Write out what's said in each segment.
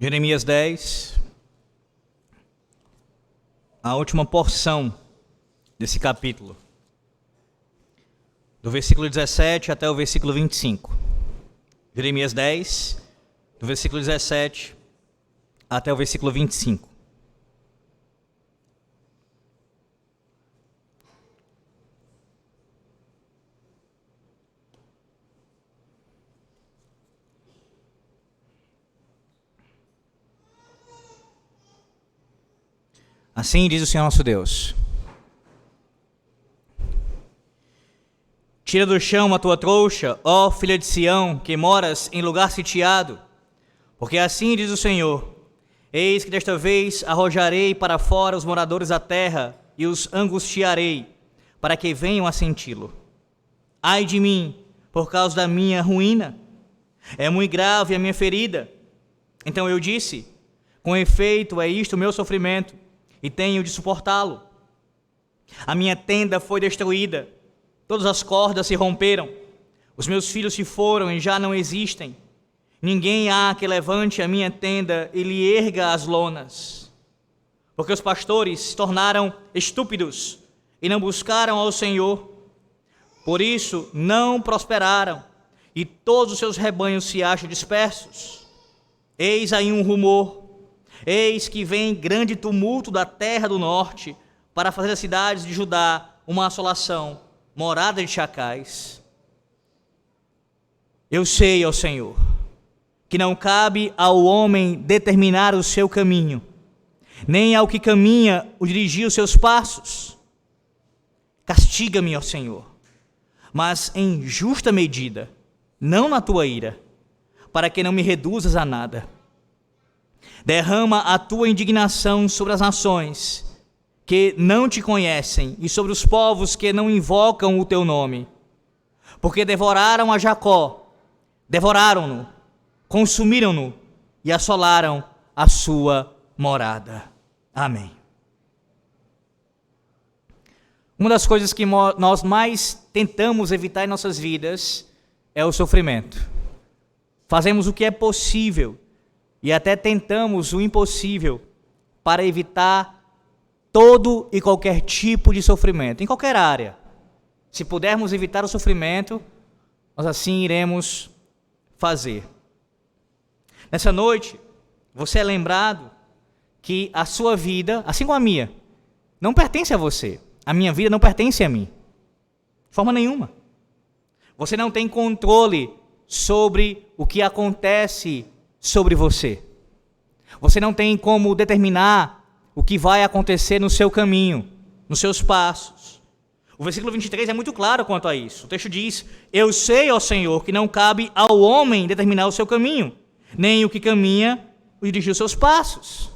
Jeremias 10, a última porção desse capítulo, do versículo 17 até o versículo 25. Jeremias 10, do versículo 17 até o versículo 25. Assim diz o Senhor nosso Deus: tira do chão a tua trouxa, ó filha de Sião, que moras em lugar sitiado, porque assim diz o Senhor: eis que desta vez arrojarei para fora os moradores da terra e os angustiarei, para que venham a senti-lo. Ai de mim, por causa da minha ruína, é muito grave a minha ferida. Então eu disse: com efeito é isto o meu sofrimento, e tenho de suportá-lo. A minha tenda foi destruída, todas as cordas se romperam, os meus filhos se foram e já não existem. Ninguém há que levante a minha tenda e lhe erga as lonas. Porque os pastores se tornaram estúpidos e não buscaram ao Senhor. Por isso não prosperaram, e todos os seus rebanhos se acham dispersos. Eis aí um rumor: eis que vem grande tumulto da terra do norte, para fazer das cidades de Judá uma assolação, morada de chacais. Eu sei, ó Senhor, que não cabe ao homem determinar o seu caminho, nem ao que caminha o dirigir os seus passos. Castiga-me, ó Senhor, mas em justa medida, não na tua ira, para que não me reduzas a nada. Derrama a tua indignação sobre as nações que não te conhecem e sobre os povos que não invocam o teu nome. Porque devoraram a Jacó, devoraram-no, consumiram-no e assolaram a sua morada. Amém. Uma das coisas que nós mais tentamos evitar em nossas vidas é o sofrimento. Fazemos o que é possível e até tentamos o impossível para evitar todo e qualquer tipo de sofrimento, em qualquer área. Se pudermos evitar o sofrimento, nós assim iremos fazer. Nessa noite, você é lembrado que a sua vida, assim como a minha, não pertence a você. A minha vida não pertence a mim, de forma nenhuma. Você não tem controle sobre o que acontece sobre você. Você não tem como determinar o que vai acontecer no seu caminho, nos seus passos. O versículo 23 é muito claro quanto a isso. O texto diz: eu sei, ó Senhor, que não cabe ao homem determinar o seu caminho, nem o que caminha o dirigir os seus passos.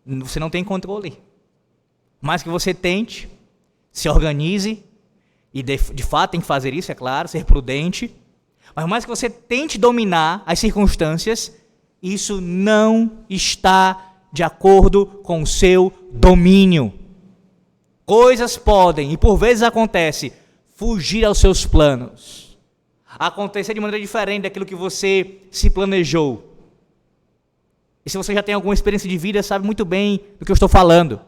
Você não tem controle. Mas que você tente, se organize, e de fato tem que fazer isso, é claro, ser prudente. Mas mais que você tente dominar as circunstâncias, isso não está de acordo com o seu domínio. Coisas podem, e por vezes acontece, fugir aos seus planos. Acontecer de maneira diferente daquilo que você se planejou. E se você já tem alguma experiência de vida, sabe muito bem do que eu estou falando.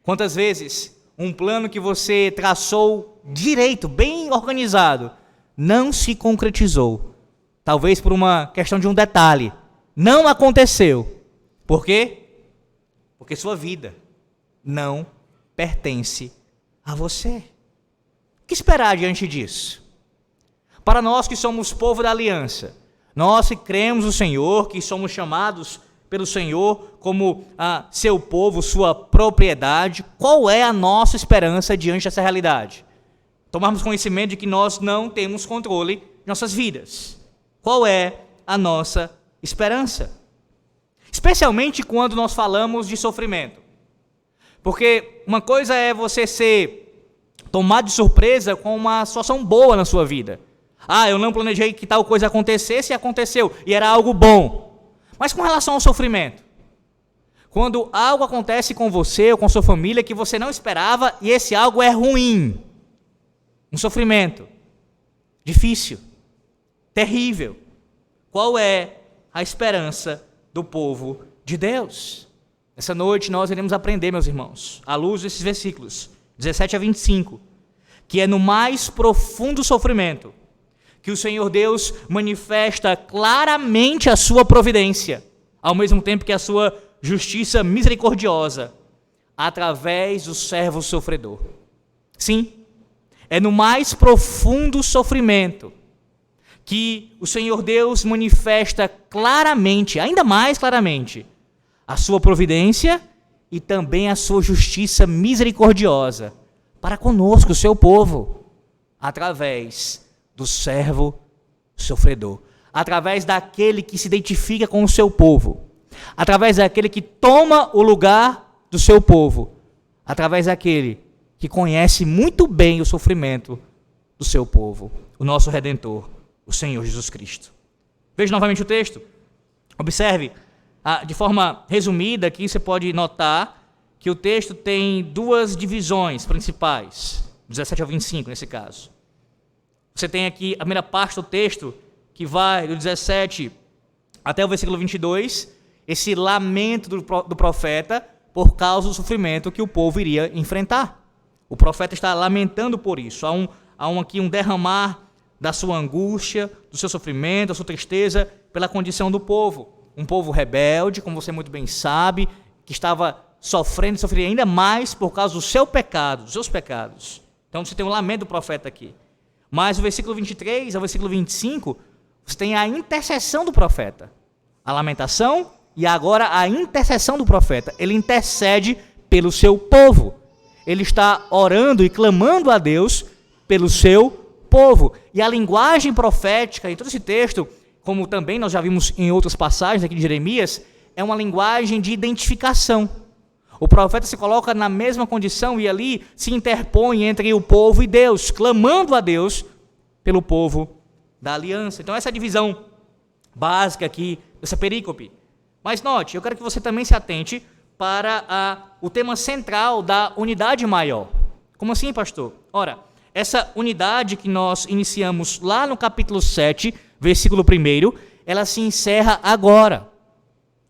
Quantas vezes um plano que você traçou direito, bem organizado, não se concretizou, talvez por uma questão de um detalhe, não aconteceu. Por quê? Porque sua vida não pertence a você. O que esperar diante disso? Para nós que somos povo da aliança, nós que cremos no Senhor, que somos chamados pelo Senhor como seu povo, sua propriedade, qual é a nossa esperança diante dessa realidade? Tomarmos conhecimento de que nós não temos controle de nossas vidas. Qual é a nossa esperança? Especialmente quando nós falamos de sofrimento. Porque uma coisa é você ser tomado de surpresa com uma situação boa na sua vida. Eu não planejei que tal coisa acontecesse e aconteceu, e era algo bom. Mas com relação ao sofrimento, quando algo acontece com você ou com sua família que você não esperava e esse algo é ruim, um sofrimento difícil, terrível, Qual é a esperança do povo de Deus? Essa noite nós iremos aprender, meus irmãos, à luz desses versículos, 17 a 25, que é no mais profundo sofrimento que o Senhor Deus manifesta claramente a sua providência, ao mesmo tempo que a sua justiça misericordiosa, através do servo sofredor. Sim, é no mais profundo sofrimento que o Senhor Deus manifesta claramente, ainda mais claramente, a sua providência e também a sua justiça misericordiosa para conosco, o seu povo, através do servo sofredor, através daquele que se identifica com o seu povo, através daquele que toma o lugar do seu povo, através daquele que conhece muito bem o sofrimento do seu povo, o nosso Redentor, o Senhor Jesus Cristo. Veja novamente o texto. Observe, de forma resumida aqui você pode notar que o texto tem duas divisões principais, 17 ao 25 nesse caso. Você tem aqui a primeira parte do texto, que vai do 17 até o versículo 22, esse lamento do profeta por causa do sofrimento que o povo iria enfrentar. O profeta está lamentando por isso. Há aqui um derramar da sua angústia, do seu sofrimento, da sua tristeza pela condição do povo. Um povo rebelde, como você muito bem sabe, que estava sofrendo e sofreria ainda mais por causa do seu pecado, dos seus pecados. Então você tem um lamento do profeta aqui. Mas o versículo 23 ao versículo 25, você tem a intercessão do profeta. A lamentação e agora a intercessão do profeta. Ele intercede pelo seu povo. Ele está orando e clamando a Deus pelo seu povo. E a linguagem profética em todo esse texto, como também nós já vimos em outras passagens aqui de Jeremias, é uma linguagem de identificação. O profeta se coloca na mesma condição e ali se interpõe entre o povo e Deus, clamando a Deus pelo povo da aliança. Então essa é a divisão básica aqui dessa perícope. Mas note, eu quero que você também se atente para o tema central da unidade maior. Como assim, pastor? Ora, essa unidade que nós iniciamos lá no capítulo 7, versículo 1, ela se encerra agora.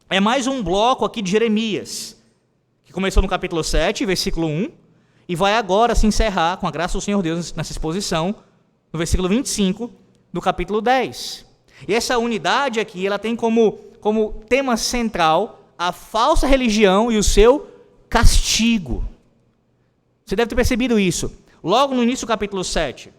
É mais um bloco aqui de Jeremias, que começou no capítulo 7, versículo 1, e vai agora se encerrar, com a graça do Senhor Deus, nessa exposição, no versículo 25 do capítulo 10. E essa unidade aqui, ela tem como tema central a falsa religião e o seu castigo. Você deve ter percebido isso. Logo no início do capítulo 7,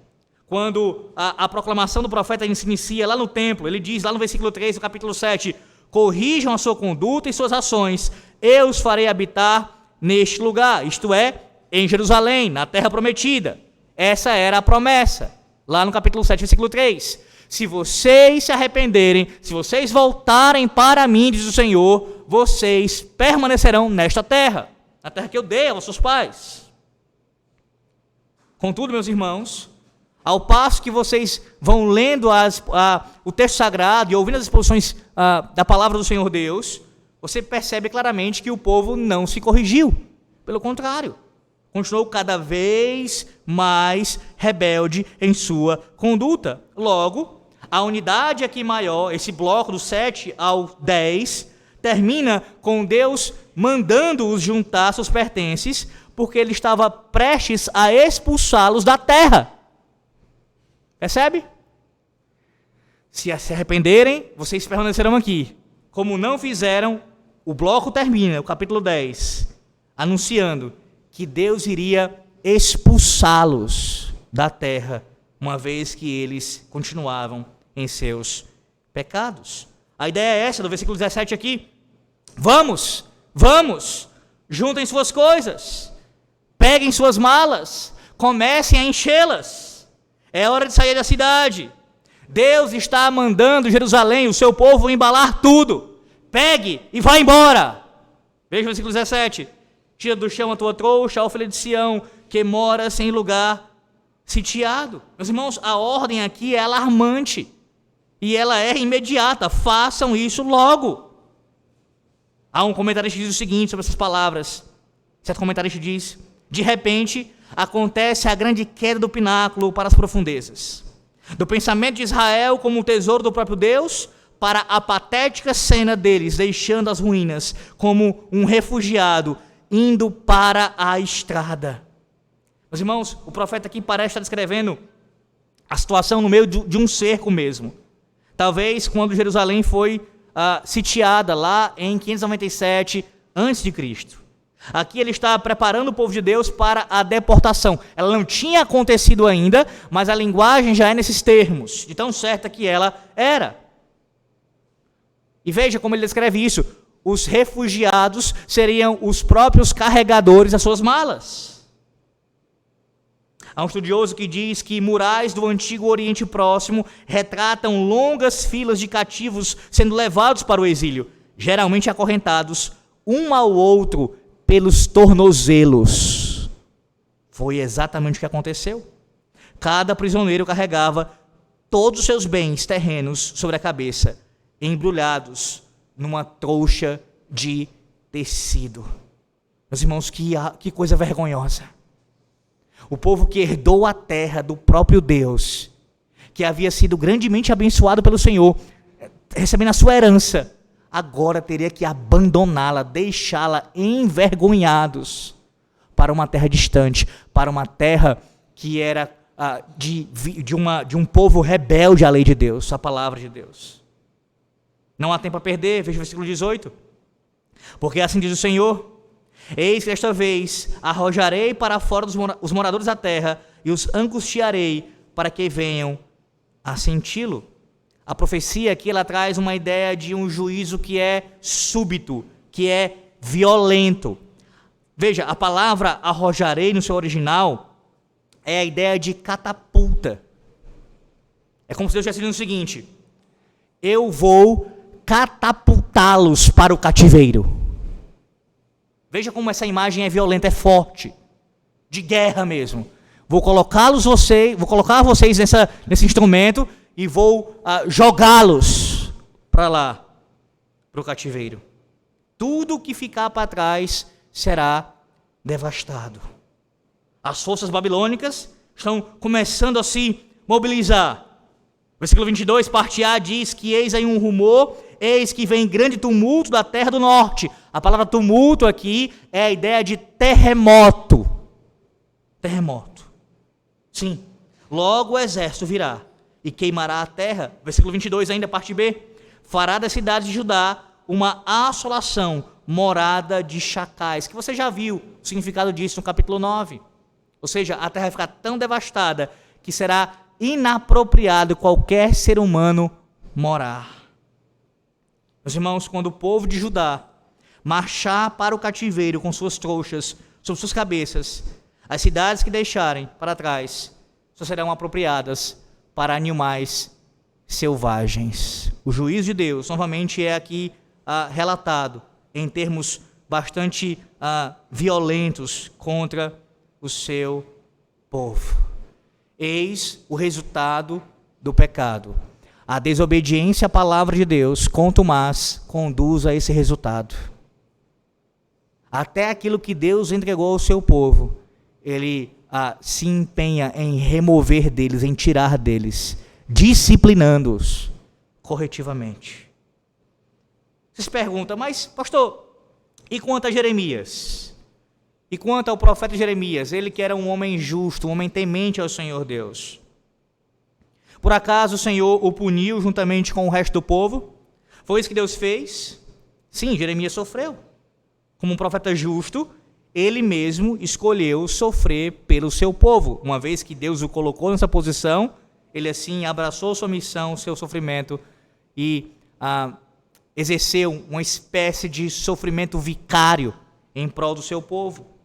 quando a proclamação do profeta se inicia lá no templo, ele diz lá no versículo 3 do capítulo 7, corrijam a sua conduta e suas ações, eu os farei habitar neste lugar, isto é, em Jerusalém, na terra prometida. Essa era a promessa, lá no capítulo 7, versículo 3. Se vocês se arrependerem, se vocês voltarem para mim, diz o Senhor, vocês permanecerão nesta terra, na terra que eu dei aos seus pais. Contudo, meus irmãos, ao passo que vocês vão lendo o texto sagrado e ouvindo as exposições da palavra do Senhor Deus, você percebe claramente que o povo não se corrigiu. Pelo contrário, continuou cada vez mais rebelde em sua conduta. Logo, a unidade aqui maior, esse bloco do 7 ao 10, termina com Deus mandando-os juntar seus pertences, porque ele estava prestes a expulsá-los da terra. Percebe? Se arrependerem, vocês permanecerão aqui. Como não fizeram, o bloco termina, o capítulo 10, anunciando que Deus iria expulsá-los da terra, uma vez que eles continuavam em seus pecados. A ideia é essa, do versículo 17 aqui. Vamos, juntem suas coisas, peguem suas malas, comecem a enchê-las. É hora de sair da cidade. Deus está mandando Jerusalém, o seu povo, embalar tudo. Pegue e vá embora. Veja o versículo 17. Tira do chão a tua trouxa, ó filha de Sião, que moras em lugar sitiado. Meus irmãos, a ordem aqui é alarmante. E ela é imediata. Façam isso logo. Há um comentarista que diz o seguinte sobre essas palavras. Certo comentarista diz: de repente, acontece a grande queda do pináculo para as profundezas. Do pensamento de Israel como um tesouro do próprio Deus, para a patética cena deles, deixando as ruínas como um refugiado, indo para a estrada. Meus irmãos, o profeta aqui parece estar descrevendo a situação no meio de um cerco mesmo. Talvez quando Jerusalém foi sitiada lá em 597 a.C. Aqui ele está preparando o povo de Deus para a deportação. Ela não tinha acontecido ainda, mas a linguagem já é nesses termos, de tão certa que ela era. E veja como ele descreve isso. Os refugiados seriam os próprios carregadores das suas malas. Há um estudioso que diz que murais do antigo Oriente Próximo retratam longas filas de cativos sendo levados para o exílio, geralmente acorrentados um ao outro pelos tornozelos. Foi exatamente o que aconteceu. Cada prisioneiro carregava todos os seus bens terrenos sobre a cabeça, embrulhados numa trouxa de tecido. Meus irmãos, que coisa vergonhosa. O povo que herdou a terra do próprio Deus, que havia sido grandemente abençoado pelo Senhor, recebendo a sua herança, agora teria que abandoná-la, deixá-la envergonhados para uma terra distante, para uma terra que era de um povo rebelde à lei de Deus, à palavra de Deus. Não há tempo a perder, veja o versículo 18. Porque assim diz o Senhor: eis que desta vez arrojarei para fora os moradores da terra e os angustiarei para que venham a senti-lo. A profecia aqui ela traz uma ideia de um juízo que é súbito, que é violento. Veja, a palavra arrojarei no seu original é a ideia de catapulta. É como se Deus estivesse dizendo o seguinte: eu vou catapultá-los para o cativeiro. Veja como essa imagem é violenta, é forte, de guerra mesmo. Vou colocar vocês nesse instrumento e vou jogá-los para lá, para o cativeiro. Tudo que ficar para trás será devastado. As forças babilônicas estão começando a se mobilizar. Versículo 22, parte A diz que eis aí um rumor, eis que vem grande tumulto da terra do norte. A palavra tumulto aqui é a ideia de terremoto. Terremoto. Sim. Logo o exército virá e queimará a terra. Versículo 22 ainda, parte B. Fará das cidades de Judá uma assolação, morada de chacais. Que você já viu o significado disso no capítulo 9. Ou seja, a terra vai ficar tão devastada que será inapropriado qualquer ser humano morar. Meus irmãos, quando o povo de Judá marchar para o cativeiro com suas trouxas sobre suas cabeças, as cidades que deixarem para trás só serão apropriadas para animais selvagens. O juízo de Deus, novamente, é aqui relatado em termos bastante violentos contra o seu povo. Eis o resultado do pecado. A desobediência à palavra de Deus, contumaz, conduz a esse resultado. Até aquilo que Deus entregou ao seu povo, ele se empenha em remover deles, em tirar deles, disciplinando-os corretivamente. Vocês perguntam, mas pastor, e quanto a Jeremias? E quanto ao profeta Jeremias, ele que era um homem justo, um homem temente ao Senhor Deus? Por acaso o Senhor o puniu juntamente com o resto do povo? Foi isso que Deus fez? Sim, Jeremias sofreu. Como um profeta justo, ele mesmo escolheu sofrer pelo seu povo. Uma vez que Deus o colocou nessa posição, ele assim abraçou sua missão, seu sofrimento e exerceu uma espécie de sofrimento vicário em prol do seu povo.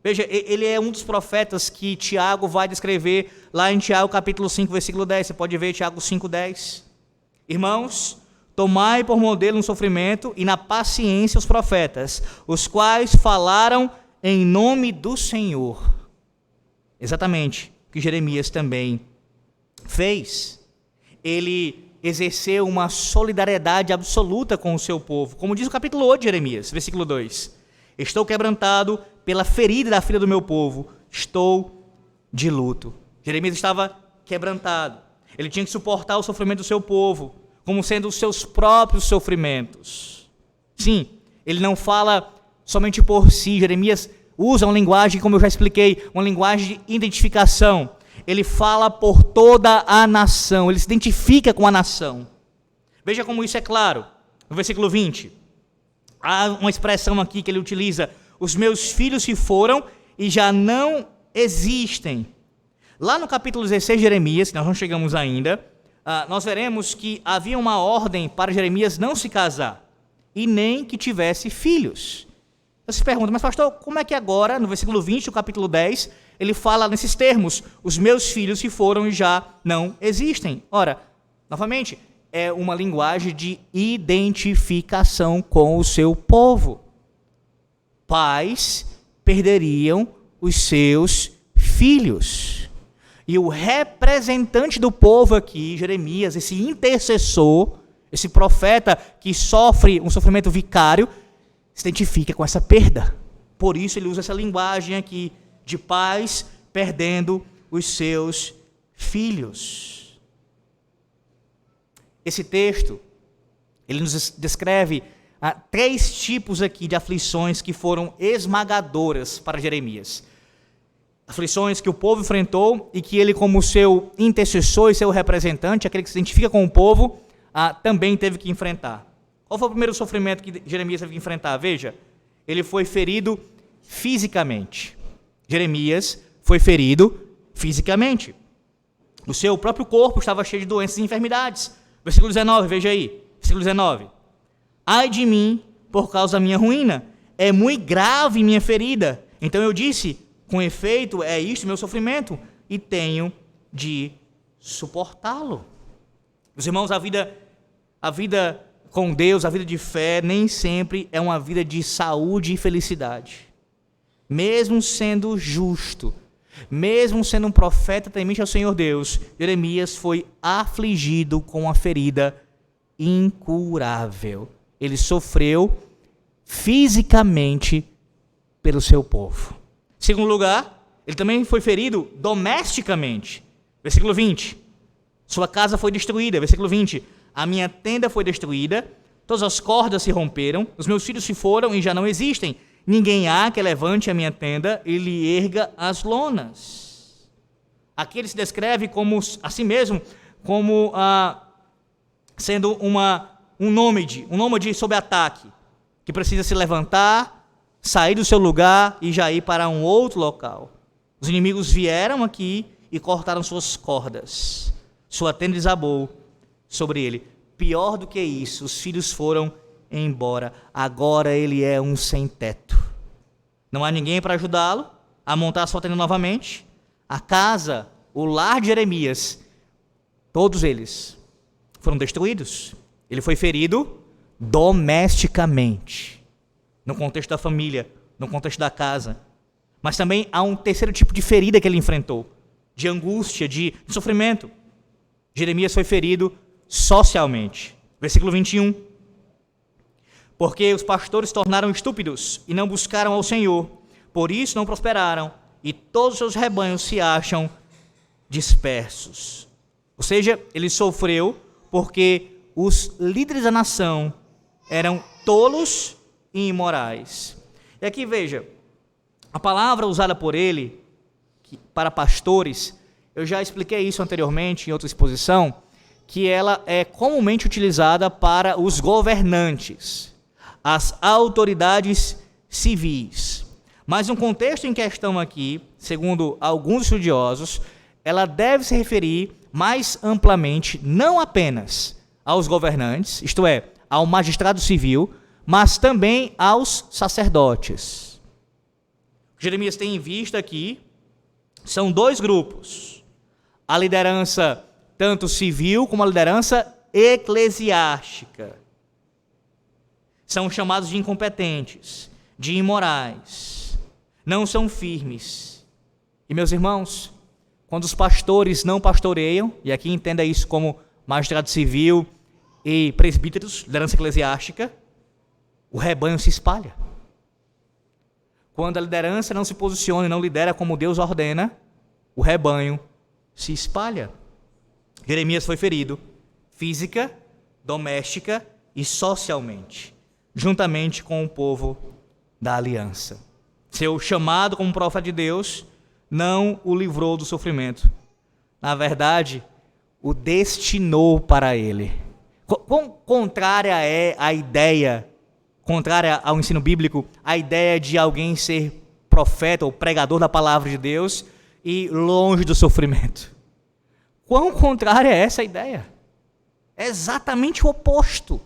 Veja, ele é um dos profetas que Tiago vai descrever lá em Tiago capítulo 5, versículo 10. Você pode ver Tiago 5, 10. Irmãos, tomai por modelo no sofrimento e na paciência os profetas, os quais falaram em nome do Senhor. Exatamente o que Jeremias também fez. Ele exerceu uma solidariedade absoluta com o seu povo. Como diz o capítulo 8 de Jeremias, versículo 2. Estou quebrantado pela ferida da filha do meu povo, estou de luto. Jeremias estava quebrantado. Ele tinha que suportar o sofrimento do seu povo. como sendo os seus próprios sofrimentos. Sim, ele não fala somente por si. Jeremias usa uma linguagem, como eu já expliquei, uma linguagem de identificação. Ele fala por toda a nação, ele se identifica com a nação. Veja como isso é claro. No versículo 20, há uma expressão aqui que ele utiliza: os meus filhos se foram e já não existem. Lá no capítulo 16 de Jeremias, que nós não chegamos ainda, nós veremos que havia uma ordem para Jeremias não se casar e nem que tivesse filhos. Você se pergunta, mas pastor, como é que agora, no versículo 20 do capítulo 10, ele fala nesses termos: os meus filhos se foram e já não existem? Ora, novamente, é uma linguagem de identificação com o seu povo. Pais perderiam os seus filhos. E o representante do povo aqui, Jeremias, esse intercessor, esse profeta que sofre um sofrimento vicário, se identifica com essa perda. Por isso ele usa essa linguagem aqui de pais perdendo os seus filhos. Esse texto, ele nos descreve 3 tipos aqui de aflições que foram esmagadoras para Jeremias. Aflições que o povo enfrentou e que ele, como seu intercessor e seu representante, aquele que se identifica com o povo, também teve que enfrentar. Qual foi o primeiro sofrimento que Jeremias teve que enfrentar? Veja, ele foi ferido fisicamente. Jeremias foi ferido fisicamente. O seu próprio corpo estava cheio de doenças e enfermidades. Versículo 19, veja aí. Versículo 19. Ai de mim, por causa da minha ruína. É muito grave minha ferida. Então eu disse, com efeito, é isto meu sofrimento, e tenho de suportá-lo. Meus irmãos, a vida com Deus, a vida de fé, nem sempre é uma vida de saúde e felicidade. Mesmo sendo justo, mesmo sendo um profeta temente ao Senhor Deus, Jeremias foi afligido com uma ferida incurável. Ele sofreu fisicamente pelo seu povo. Em segundo lugar, ele também foi ferido domesticamente. Versículo 20. Sua casa foi destruída. Versículo 20. A minha tenda foi destruída, todas as cordas se romperam, os meus filhos se foram e já não existem. Ninguém há que levante a minha tenda e lhe erga as lonas. Aqui ele se descreve como, a si mesmo, como sendo um nômade sob ataque, que precisa se levantar, sair do seu lugar e já ir para um outro local. Os inimigos vieram aqui e cortaram suas cordas. Sua tenda desabou sobre ele. Pior do que isso, os filhos foram embora. Agora ele é um sem-teto. Não há ninguém para ajudá-lo a montar a sua tenda novamente. A casa, o lar de Jeremias, todos eles foram destruídos. Ele foi ferido domesticamente, no contexto da família, no contexto da casa. Mas também há um terceiro tipo de ferida que ele enfrentou, de angústia, de sofrimento. Jeremias foi ferido socialmente. Versículo 21. Porque os pastores se tornaram estúpidos e não buscaram ao Senhor, por isso não prosperaram, e todos os seus rebanhos se acham dispersos. Ou seja, ele sofreu porque os líderes da nação eram tolos e imorais. E aqui veja, a palavra usada por ele para pastores, eu já expliquei isso anteriormente em outra exposição, que ela é comumente utilizada para os governantes, as autoridades civis. Mas no contexto em questão aqui, segundo alguns estudiosos, ela deve se referir mais amplamente não apenas aos governantes, isto é, ao magistrado civil, mas também aos sacerdotes. O que Jeremias tem em vista aqui são 2 grupos: a liderança tanto civil como a liderança eclesiástica. São chamados de incompetentes, de imorais, não são firmes. E meus irmãos, quando os pastores não pastoreiam, e aqui entenda isso como magistrado civil e presbíteros, liderança eclesiástica, o rebanho se espalha. Quando a liderança não se posiciona e não lidera como Deus ordena, o rebanho se espalha. Jeremias foi ferido física, doméstica e socialmente, juntamente com o povo da aliança. Seu chamado como profeta de Deus não o livrou do sofrimento. Na verdade, o destinou para ele. Quão contrária é a ideia, contrária ao ensino bíblico, a ideia de alguém ser profeta ou pregador da palavra de Deus e longe do sofrimento. Quão contrária é essa ideia? É exatamente o oposto.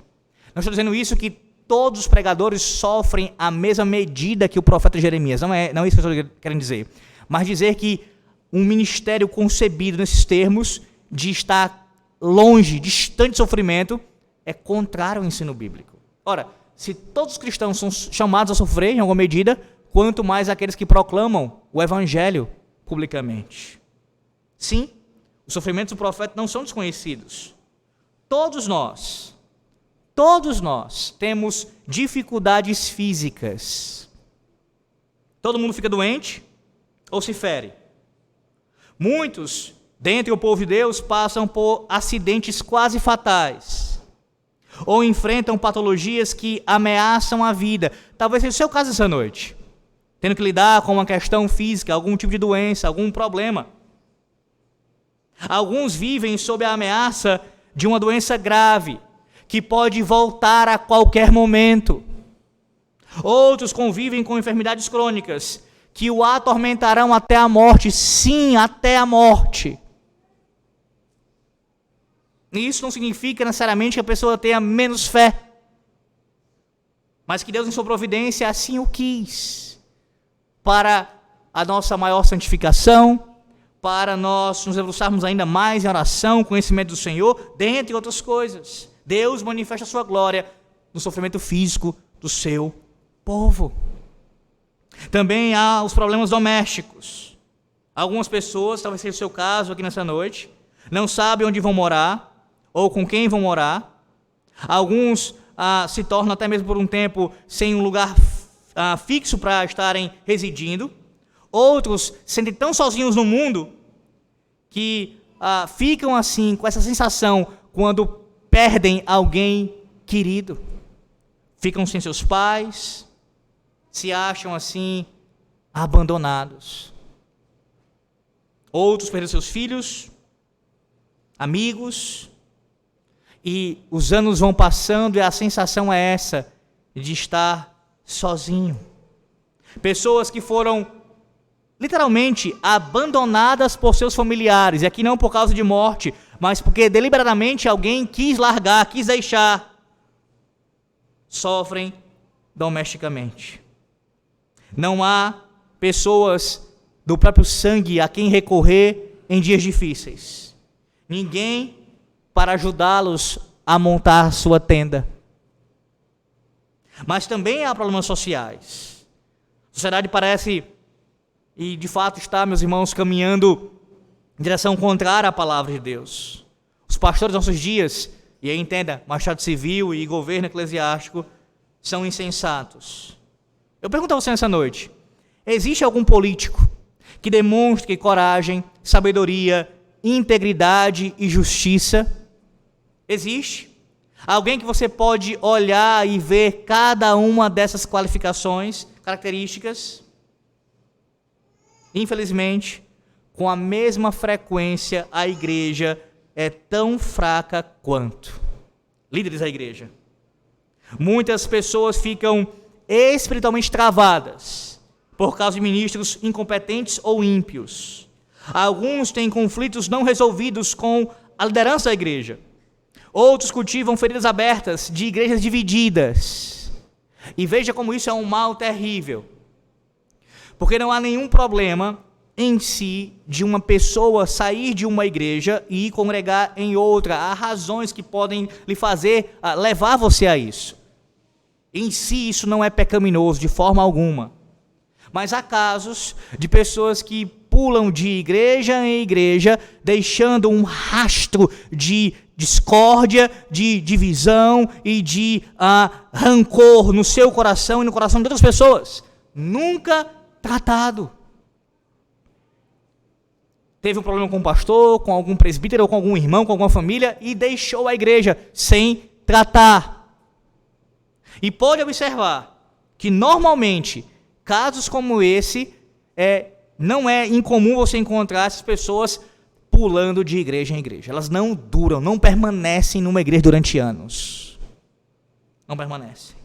Não estou dizendo isso que todos os pregadores sofrem a mesma medida que o profeta Jeremias. Não é isso que eu estou querendo dizer. Mas dizer que um ministério concebido nesses termos, de estar longe, distante do sofrimento, é contrário ao ensino bíblico. Ora, se todos os cristãos são chamados a sofrer em alguma medida, quanto mais aqueles que proclamam o evangelho publicamente. Sim, os sofrimentos do profeta não são desconhecidos. Todos nós temos dificuldades físicas. Todo mundo fica doente ou se fere. Muitos, dentre o povo de Deus, passam por acidentes quase fatais ou enfrentam patologias que ameaçam a vida. Talvez seja o seu caso essa noite, tendo que lidar com uma questão física, algum tipo de doença, algum problema. Alguns vivem sob a ameaça de uma doença grave, que pode voltar a qualquer momento. Outros convivem com enfermidades crônicas, que o atormentarão até a morte, sim, até a morte. E isso não significa necessariamente que a pessoa tenha menos fé, mas que Deus, em sua providência, assim o quis, para a nossa maior santificação, para nós nos debruçarmos ainda mais em oração, conhecimento do Senhor, dentre outras coisas. Deus manifesta a sua glória no sofrimento físico do seu povo. Também há os problemas domésticos. Algumas pessoas, talvez seja o seu caso aqui nessa noite, não sabem onde vão morar, ou com quem vão morar. Alguns se tornam até mesmo por um tempo sem um lugar fixo para estarem residindo. Outros se sentem tão sozinhos no mundo que ficam assim, com essa sensação, quando perdem alguém querido. Ficam sem seus pais, se acham assim, abandonados. Outros perderam seus filhos, amigos, e os anos vão passando e a sensação é essa, de estar sozinho. Pessoas que foram literalmente abandonadas por seus familiares, e aqui não por causa de morte, mas porque deliberadamente alguém quis largar, quis deixar, sofrem domesticamente. Não há pessoas do próprio sangue a quem recorrer em dias difíceis. Ninguém para ajudá-los a montar sua tenda. Mas também há problemas sociais. A sociedade parece, e de fato está, meus irmãos, caminhando em direção contrária à palavra de Deus. Os pastores dos nossos dias, e aí entenda, machado civil e governo eclesiástico, são insensatos. Eu pergunto a você nessa noite, existe algum político que demonstre coragem, sabedoria, integridade e justiça? Existe? Alguém que você pode olhar e ver cada uma dessas qualificações, características? Infelizmente, com a mesma frequência, a igreja é tão fraca quanto. Líderes da igreja. Muitas pessoas ficam espiritualmente travadas por causa de ministros incompetentes ou ímpios. Alguns têm conflitos não resolvidos com a liderança da igreja. Outros cultivam feridas abertas de igrejas divididas. E veja como isso é um mal terrível. Porque não há nenhum problema em si de uma pessoa sair de uma igreja e ir congregar em outra. Há razões que podem lhe fazer levar você a isso. Em si isso não é pecaminoso de forma alguma. Mas há casos de pessoas que pulam de igreja em igreja, deixando um rastro de discórdia, de divisão e de rancor no seu coração e no coração de outras pessoas. Nunca tratado. Teve um problema com um pastor, com algum presbítero, ou com algum irmão, com alguma família, e deixou a igreja sem tratar. E pode observar que normalmente, casos como esse, não é incomum você encontrar essas pessoas pulando de igreja em igreja. Elas não duram, não permanecem numa igreja durante anos. Não permanecem.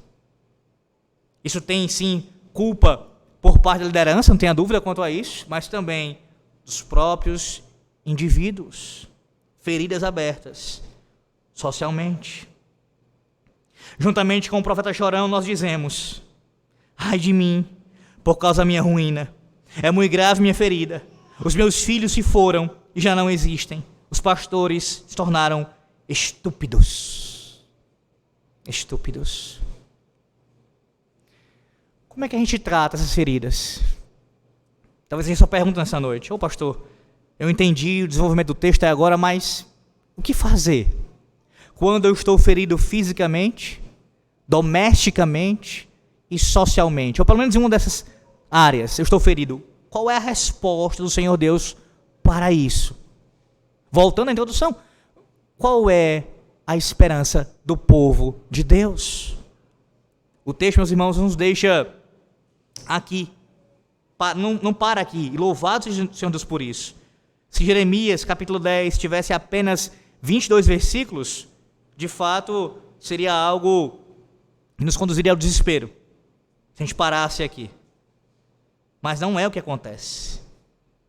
Isso tem sim culpa por parte da liderança, não tenha dúvida quanto a isso, mas também dos próprios indivíduos, feridas abertas, socialmente. Juntamente com o profeta Chorão, nós dizemos: ai de mim, por causa da minha ruína, é muito grave minha ferida, os meus filhos se foram e já não existem, os pastores se tornaram estúpidos. Estúpidos. Como é que a gente trata essas feridas? Talvez a gente só pergunte nessa noite: ô pastor, eu entendi o desenvolvimento do texto até agora, mas o que fazer? Quando eu estou ferido fisicamente, domesticamente e socialmente, ou pelo menos em uma dessas áreas, eu estou ferido. Qual é a resposta do Senhor Deus para isso? Voltando à introdução, qual é a esperança do povo de Deus? O texto, meus irmãos, nos deixa aqui, não para aqui, e louvado seja o Senhor Deus por isso. Se Jeremias, capítulo 10, tivesse apenas 22 versículos, de fato, seria algo que nos conduziria ao desespero, se a gente parasse aqui. Mas não é o que acontece.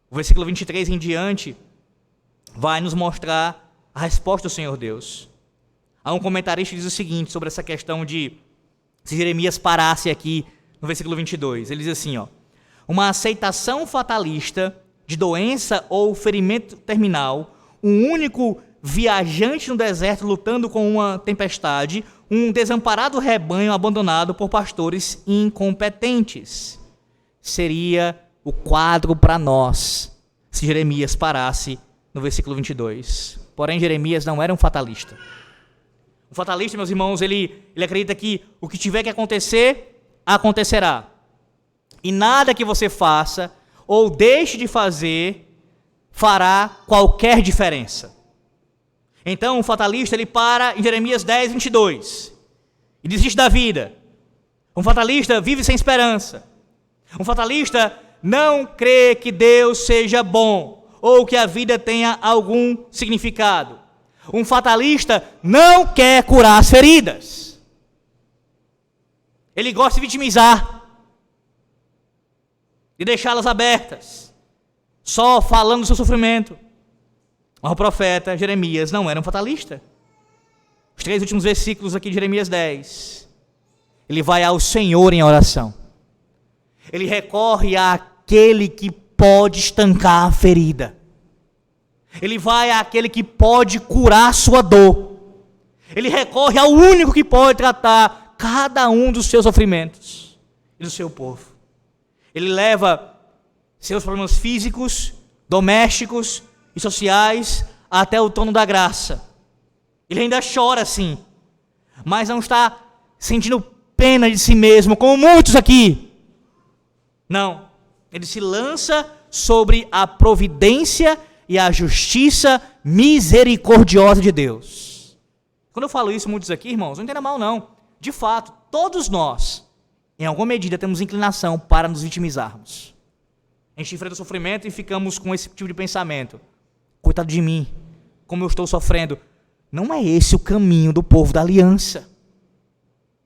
O versículo 23 em diante vai nos mostrar a resposta do Senhor Deus. Há um comentarista que diz o seguinte sobre essa questão de se Jeremias parasse aqui no versículo 22. Ele diz assim, uma aceitação fatalista de doença ou ferimento terminal, um único viajante no deserto lutando com uma tempestade, um desamparado rebanho abandonado por pastores incompetentes. Seria o quadro para nós se Jeremias parasse no versículo 22. Porém, Jeremias não era um fatalista. O fatalista, meus irmãos, ele acredita que o que tiver que acontecer, acontecerá. E nada que você faça ou deixe de fazer fará qualquer diferença. Então, o fatalista, ele para em Jeremias 10, 22 e desiste da vida. Um fatalista vive sem esperança. Um fatalista não crê que Deus seja bom ou que a vida tenha algum significado. Um fatalista não quer curar as feridas. Ele gosta de vitimizar, de deixá-las abertas, só falando do seu sofrimento. Mas o profeta Jeremias não era um fatalista. Os 3 últimos versículos aqui de Jeremias 10. Ele vai ao Senhor em oração. Ele recorre àquele que pode estancar a ferida. Ele vai àquele que pode curar a sua dor. Ele recorre ao único que pode tratar cada um dos seus sofrimentos e do seu povo. Ele leva seus problemas físicos, domésticos e sociais até o trono da graça. Ele ainda chora sim, mas não está sentindo pena de si mesmo, como muitos aqui. Não, ele se lança sobre a providência e a justiça misericordiosa de Deus. Quando eu falo isso, muitos aqui, irmãos, não entenda mal não. De fato, todos nós, em alguma medida, temos inclinação para nos vitimizarmos. A gente enfrenta o sofrimento e ficamos com esse tipo de pensamento. Coitado de mim, como eu estou sofrendo. Não é esse o caminho do povo da aliança.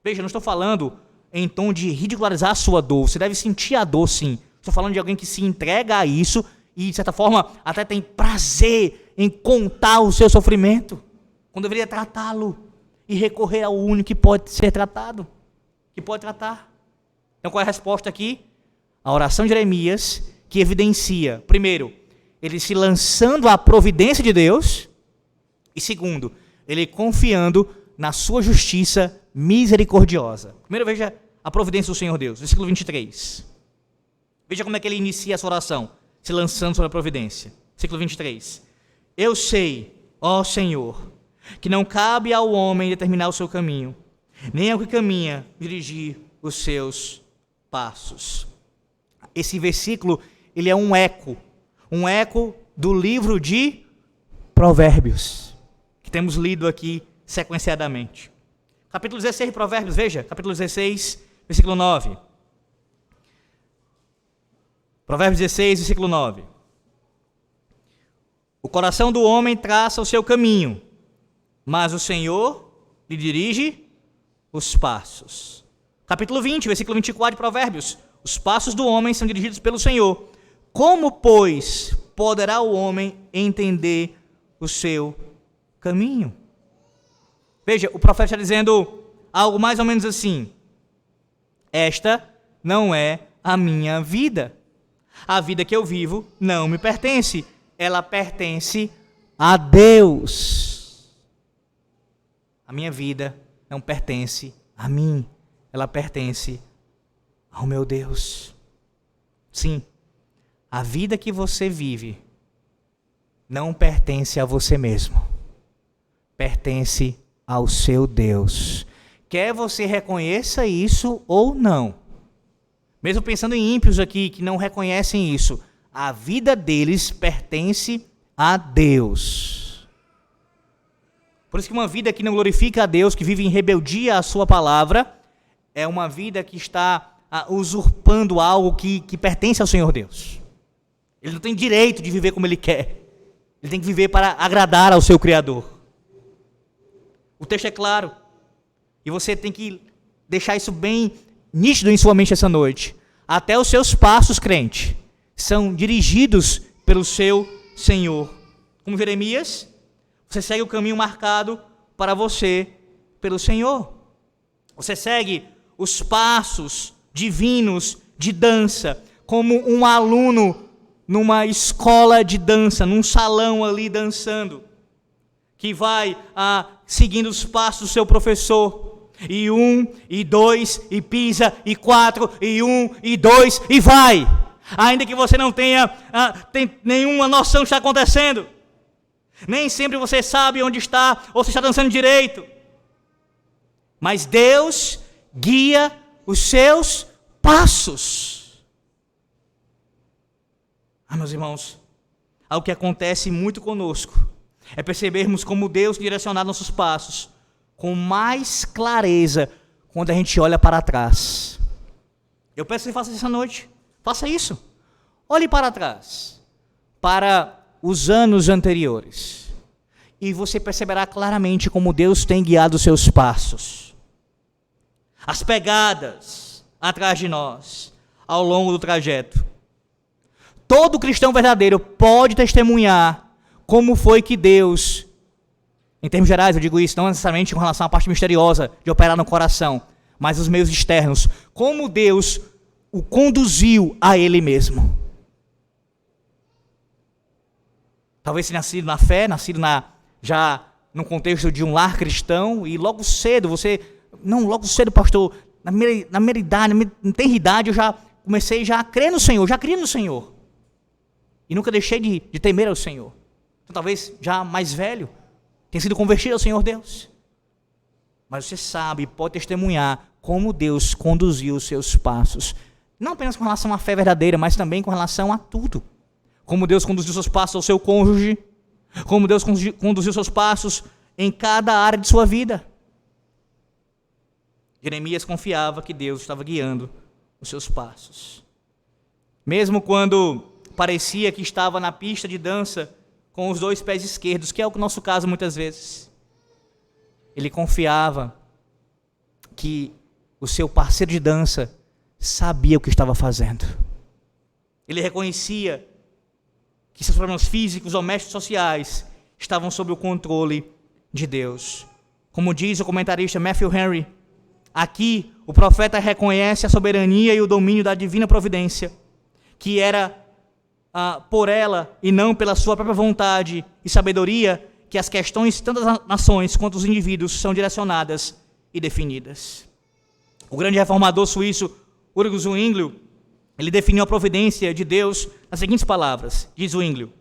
Veja, eu não estou falando em tom de ridicularizar a sua dor. Você deve sentir a dor, sim. Estou falando de alguém que se entrega a isso e, de certa forma, até tem prazer em contar o seu sofrimento, quando deveria tratá-lo e recorrer ao único que pode ser tratado, que pode tratar. Então, qual é a resposta aqui? A oração de Jeremias, que evidencia, primeiro, ele se lançando à providência de Deus, e segundo, ele confiando na sua justiça misericordiosa. Primeiro, veja a providência do Senhor Deus, versículo 23. Veja como é que ele inicia essa oração, se lançando sobre a providência. Versículo 23. Eu sei, ó Senhor, que não cabe ao homem determinar o seu caminho, nem ao que caminha dirigir os seus passos. Esse versículo, ele é um eco do livro de Provérbios, que temos lido aqui sequenciadamente. Capítulo 16 de Provérbios, veja, capítulo 16, versículo 9. Provérbios 16, versículo 9. O coração do homem traça o seu caminho, mas o Senhor lhe dirige os passos. Capítulo 20, versículo 24 de Provérbios. Os passos do homem são dirigidos pelo Senhor. Como, pois, poderá o homem entender o seu caminho? Veja, o profeta está dizendo algo mais ou menos assim: esta não é a minha vida. A vida que eu vivo não me pertence. Ela pertence a Deus. A minha vida não pertence a mim. Ela pertence ao meu Deus. Sim, a vida que você vive não pertence a você mesmo. Pertence ao seu Deus. Quer você reconheça isso ou não. Mesmo pensando em ímpios aqui que não reconhecem isso, a vida deles pertence a Deus. Por isso que uma vida que não glorifica a Deus, que vive em rebeldia à sua palavra, é uma vida que está usurpando algo que pertence ao Senhor Deus. Ele não tem direito de viver como ele quer. Ele tem que viver para agradar ao seu Criador. O texto é claro. E você tem que deixar isso bem nítido em sua mente essa noite. Até os seus passos, crente, são dirigidos pelo seu Senhor. Como Jeremias, você segue o caminho marcado para você pelo Senhor. Você segue os passos divinos de dança, como um aluno numa escola de dança, num salão ali dançando, que vai seguindo os passos do seu professor. E 1, e 2, e pisa, e 4, e 1, e 2, e vai. Ainda que você não tenha nenhuma noção do que está acontecendo. Nem sempre você sabe onde está, ou se está dançando direito. Mas Deus guia os seus passos. Meus irmãos, algo que acontece muito conosco é percebermos como Deus direcionar nossos passos com mais clareza quando a gente olha para trás. Eu peço que você faça isso essa noite. Faça isso. Olhe para trás, para os anos anteriores, e você perceberá claramente como Deus tem guiado os seus passos. As pegadas atrás de nós, ao longo do trajeto. Todo cristão verdadeiro pode testemunhar como foi que Deus, em termos gerais eu digo isso, não necessariamente com relação à parte misteriosa de operar no coração, mas os meios externos, como Deus o conduziu a Ele mesmo. Talvez tenha nascido na fé, nascido já no contexto de um lar cristão, e logo cedo pastor, na minha idade, na tenra idade, eu já comecei a crer no Senhor, já criei no Senhor. E nunca deixei de temer ao Senhor. Então talvez já mais velho, tenha sido convertido ao Senhor Deus. Mas você sabe, pode testemunhar como Deus conduziu os seus passos. Não apenas com relação à fé verdadeira, mas também com relação a tudo. Como Deus conduziu seus passos ao seu cônjuge, como Deus conduziu seus passos em cada área de sua vida. Jeremias confiava que Deus estava guiando os seus passos. Mesmo quando parecia que estava na pista de dança com os 2 pés esquerdos, que é o nosso caso muitas vezes, ele confiava que o seu parceiro de dança sabia o que estava fazendo. Ele reconhecia que seus problemas físicos, domésticos, sociais estavam sob o controle de Deus. Como diz o comentarista Matthew Henry, aqui o profeta reconhece a soberania e o domínio da divina providência, que era por ela e não pela sua própria vontade e sabedoria que as questões tanto das nações quanto dos indivíduos são direcionadas e definidas. O grande reformador suíço Ulrich Zwinglio, ele definiu a providência de Deus nas seguintes palavras, diz Zwinglio: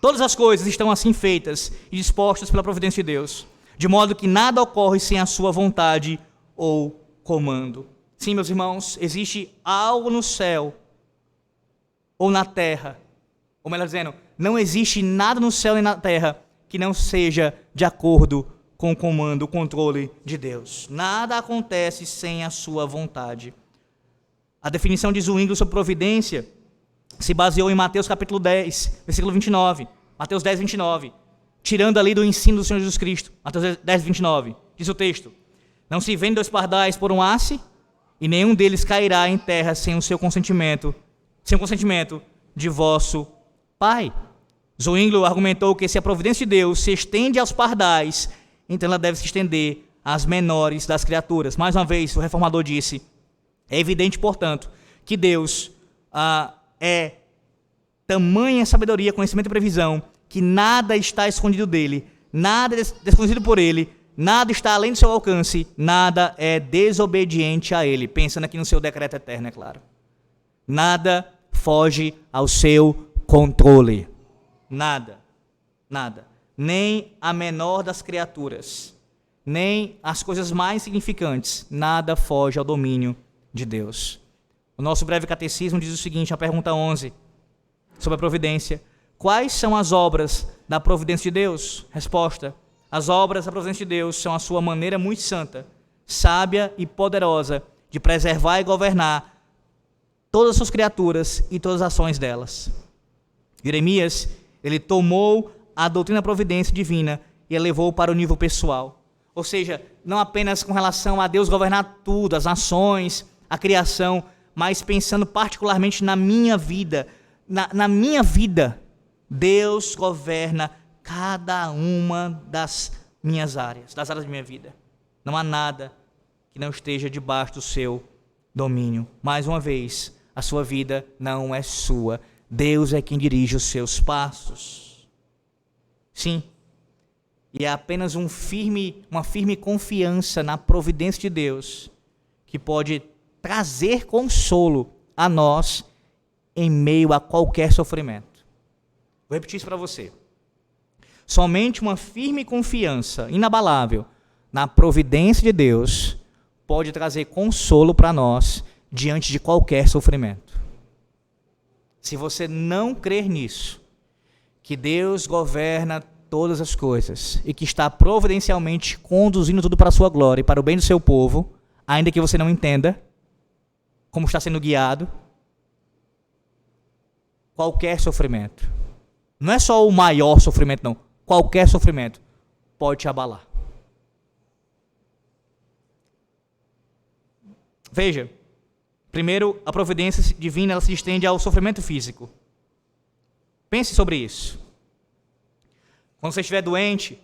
todas as coisas estão assim feitas e dispostas pela providência de Deus, de modo que nada ocorre sem a sua vontade ou comando. Sim, meus irmãos, existe algo no céu ou na terra, ou melhor dizendo, não existe nada no céu e na terra que não seja de acordo com o comando, o controle de Deus. Nada acontece sem a sua vontade. A definição de Zwingli sobre providência se baseou em Mateus capítulo 10, versículo 29. Mateus 10, 29. Tirando ali do ensino do Senhor Jesus Cristo. Mateus 10, 29. Diz o texto: não se vendem 2 pardais por um asse, e nenhum deles cairá em terra sem o consentimento de vosso Pai. Zwingli argumentou que se a providência de Deus se estende aos pardais, então ela deve se estender às menores das criaturas. Mais uma vez, o reformador disse: é evidente, portanto, que Deus é tamanha sabedoria, conhecimento e previsão, que nada está escondido dele, nada é desconhecido por ele, nada está além do seu alcance, nada é desobediente a ele. Pensando aqui no seu decreto eterno, é claro. Nada foge ao seu controle. Nada. Nada. Nem a menor das criaturas, nem as coisas mais significantes, nada foge ao domínio de Deus. O nosso breve catecismo diz o seguinte, a pergunta 11, sobre a providência: quais são as obras da providência de Deus? Resposta: as obras da providência de Deus são a sua maneira muito santa, sábia e poderosa de preservar e governar todas as suas criaturas e todas as ações delas. Jeremias, ele tomou a doutrina da providência divina e a levou para o nível pessoal. Ou seja, não apenas com relação a Deus governar tudo, as nações, a criação, mas pensando particularmente na minha vida. Na minha vida, Deus governa cada uma das minhas áreas, das áreas da minha vida. Não há nada que não esteja debaixo do seu domínio. Mais uma vez, a sua vida não é sua. Deus é quem dirige os seus passos. Sim, e é apenas uma firme confiança na providência de Deus que pode trazer consolo a nós em meio a qualquer sofrimento. Vou repetir isso para você. Somente uma firme confiança inabalável na providência de Deus pode trazer consolo para nós diante de qualquer sofrimento. Se você não crer nisso, que Deus governa todas as coisas e que está providencialmente conduzindo tudo para a sua glória e para o bem do seu povo, ainda que você não entenda como está sendo guiado, qualquer sofrimento, não é só o maior sofrimento não, qualquer sofrimento pode te abalar. Veja, primeiro, a providência divina ela se estende ao sofrimento físico. Pense sobre isso. Quando você estiver doente,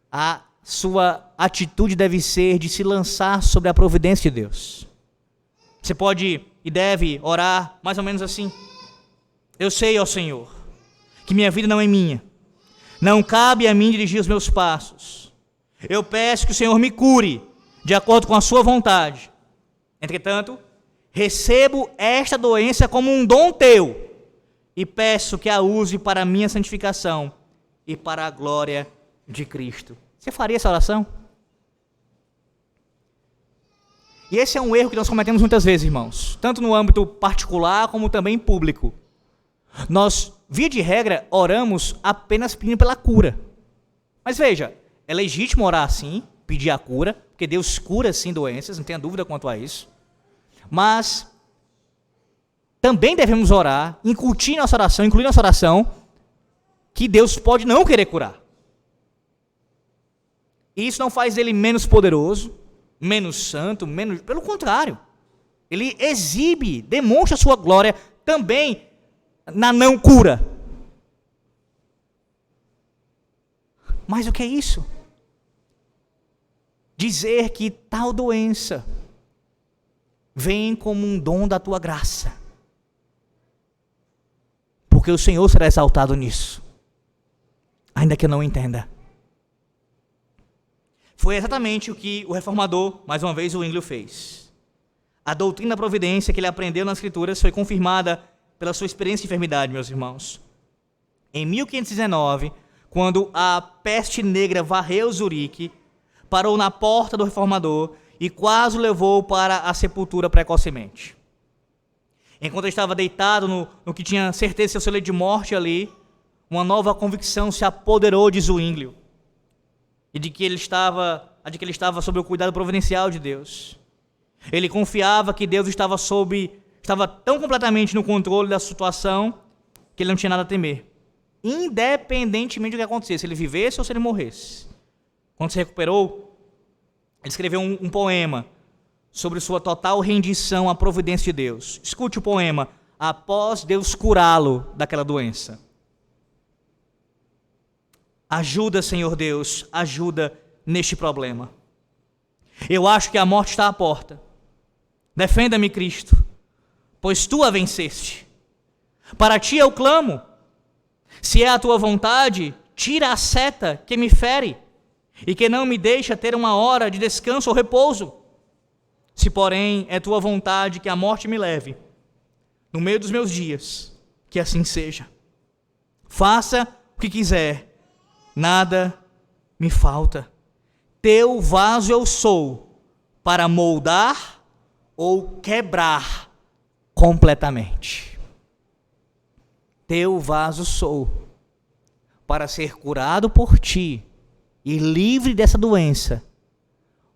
a sua atitude deve ser de se lançar sobre a providência de Deus. Você pode e deve orar mais ou menos assim: eu sei, ó Senhor, que minha vida não é minha. Não cabe a mim dirigir os meus passos. Eu peço que o Senhor me cure, de acordo com a sua vontade. Entretanto, recebo esta doença como um dom teu e peço que a use para a minha santificação e para a glória de Cristo. Você faria essa oração? E esse é um erro que nós cometemos muitas vezes, irmãos, tanto no âmbito particular como também público. Nós, via de regra, oramos apenas pedindo pela cura. Mas veja, é legítimo orar assim, pedir a cura, porque Deus cura sim doenças, não tenha dúvida quanto a isso. Mas também devemos orar, incluir nossa oração, que Deus pode não querer curar. E isso não faz ele menos poderoso, menos santo, pelo contrário. Ele demonstra a sua glória também na não cura. Mas o que é isso? Dizer que tal doença vem como um dom da tua graça. Porque o Senhor será exaltado nisso, ainda que eu não entenda. Foi exatamente o que o reformador, mais uma vez, o Zwingli fez. A doutrina da providência que ele aprendeu nas Escrituras foi confirmada pela sua experiência de enfermidade, meus irmãos. Em 1519, quando a peste negra varreu Zurique, parou na porta do reformador e quase o levou para a sepultura precocemente. Enquanto ele estava deitado no que tinha certeza de seu leito de morte ali, uma nova convicção se apoderou de Zwingli. e de que ele estava sob o cuidado providencial de Deus. Ele confiava que Deus estava tão completamente no controle da situação que ele não tinha nada a temer, independentemente do que acontecesse, se ele vivesse ou se ele morresse. Quando se recuperou, ele escreveu um poema sobre sua total rendição à providência de Deus. Escute o poema, após Deus curá-lo daquela doença. Ajuda, Senhor Deus, ajuda neste problema. Eu acho que a morte está à porta. Defenda-me, Cristo, pois tu a venceste. Para ti eu clamo. Se é a tua vontade, tira a seta que me fere e que não me deixa ter uma hora de descanso ou repouso. Se, porém, é tua vontade que a morte me leve, no meio dos meus dias, que assim seja. Faça o que quiser, nada me falta. Teu vaso eu sou para moldar ou quebrar completamente. Teu vaso sou para ser curado por ti e livre dessa doença,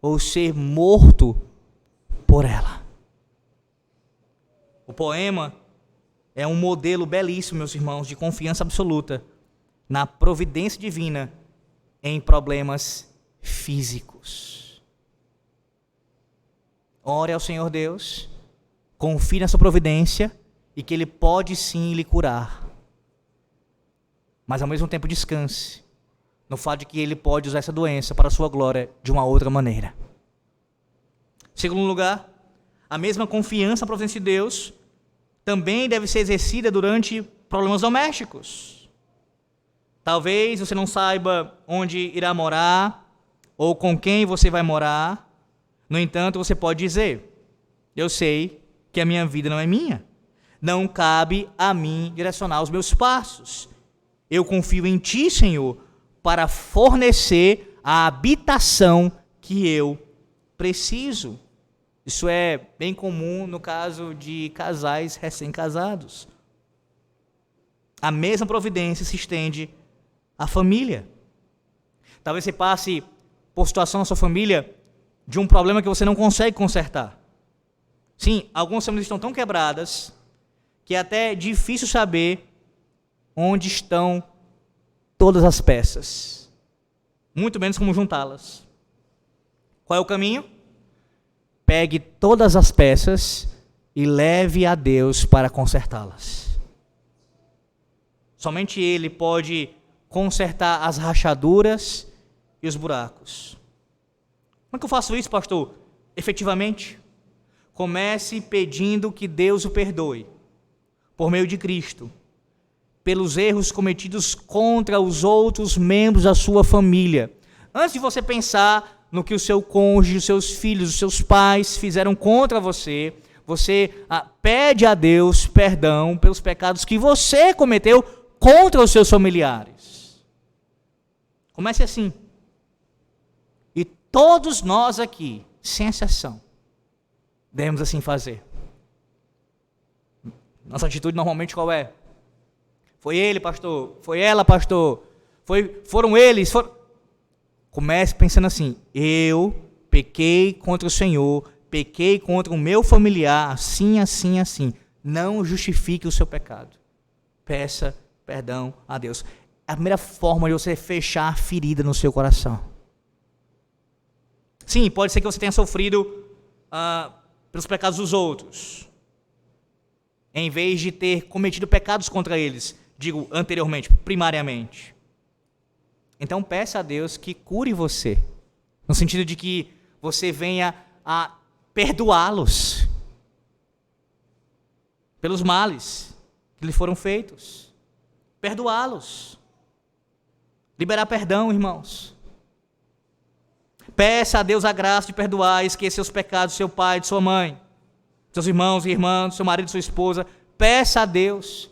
ou ser morto por ela. O poema é um modelo belíssimo, meus irmãos, de confiança absoluta na providência divina em problemas físicos. Ore ao Senhor Deus, confie na sua providência e que Ele pode sim lhe curar. Mas ao mesmo tempo descanse no fato de que Ele pode usar essa doença para a sua glória de uma outra maneira. Segundo lugar, a mesma confiança na providência de Deus também deve ser exercida durante problemas domésticos. Talvez você não saiba onde irá morar ou com quem você vai morar. No entanto, você pode dizer: eu sei que a minha vida não é minha. Não cabe a mim direcionar os meus passos. Eu confio em Ti, Senhor, para fornecer a habitação que eu preciso. Isso é bem comum no caso de casais recém-casados. A mesma providência se estende à família. Talvez você passe por situação na sua família de um problema que você não consegue consertar. Sim, algumas famílias estão tão quebradas que é até difícil saber onde estão todas as peças, muito menos como juntá-las. Qual é o caminho? Pegue todas as peças e leve a Deus para consertá-las. Somente Ele pode consertar as rachaduras e os buracos. Como é que eu faço isso, pastor? Efetivamente, comece pedindo que Deus o perdoe, por meio de Cristo, pelos erros cometidos contra os outros membros da sua família. Antes de você pensar no que o seu cônjuge, os seus filhos, os seus pais fizeram contra você, você pede a Deus perdão pelos pecados que você cometeu contra os seus familiares. Comece assim. E todos nós aqui, sem exceção, devemos assim fazer. Nossa atitude normalmente qual é? Foi ele, pastor. Foi ela, pastor. Foram eles. Comece pensando assim: eu pequei contra o Senhor, pequei contra o meu familiar, assim, assim, assim. Não justifique o seu pecado. Peça perdão a Deus. É a primeira forma de você fechar a ferida no seu coração. Sim, pode ser que você tenha sofrido pelos pecados dos outros, em vez de ter cometido pecados contra eles, digo anteriormente, primariamente. Então peça a Deus que cure você, no sentido de que você venha a perdoá-los pelos males que lhe foram feitos. Perdoá-los. Liberar perdão, irmãos. Peça a Deus a graça de perdoar e esquecer os pecados do seu pai, de sua mãe, seus irmãos e irmãs, seu marido, sua esposa. Peça a Deus.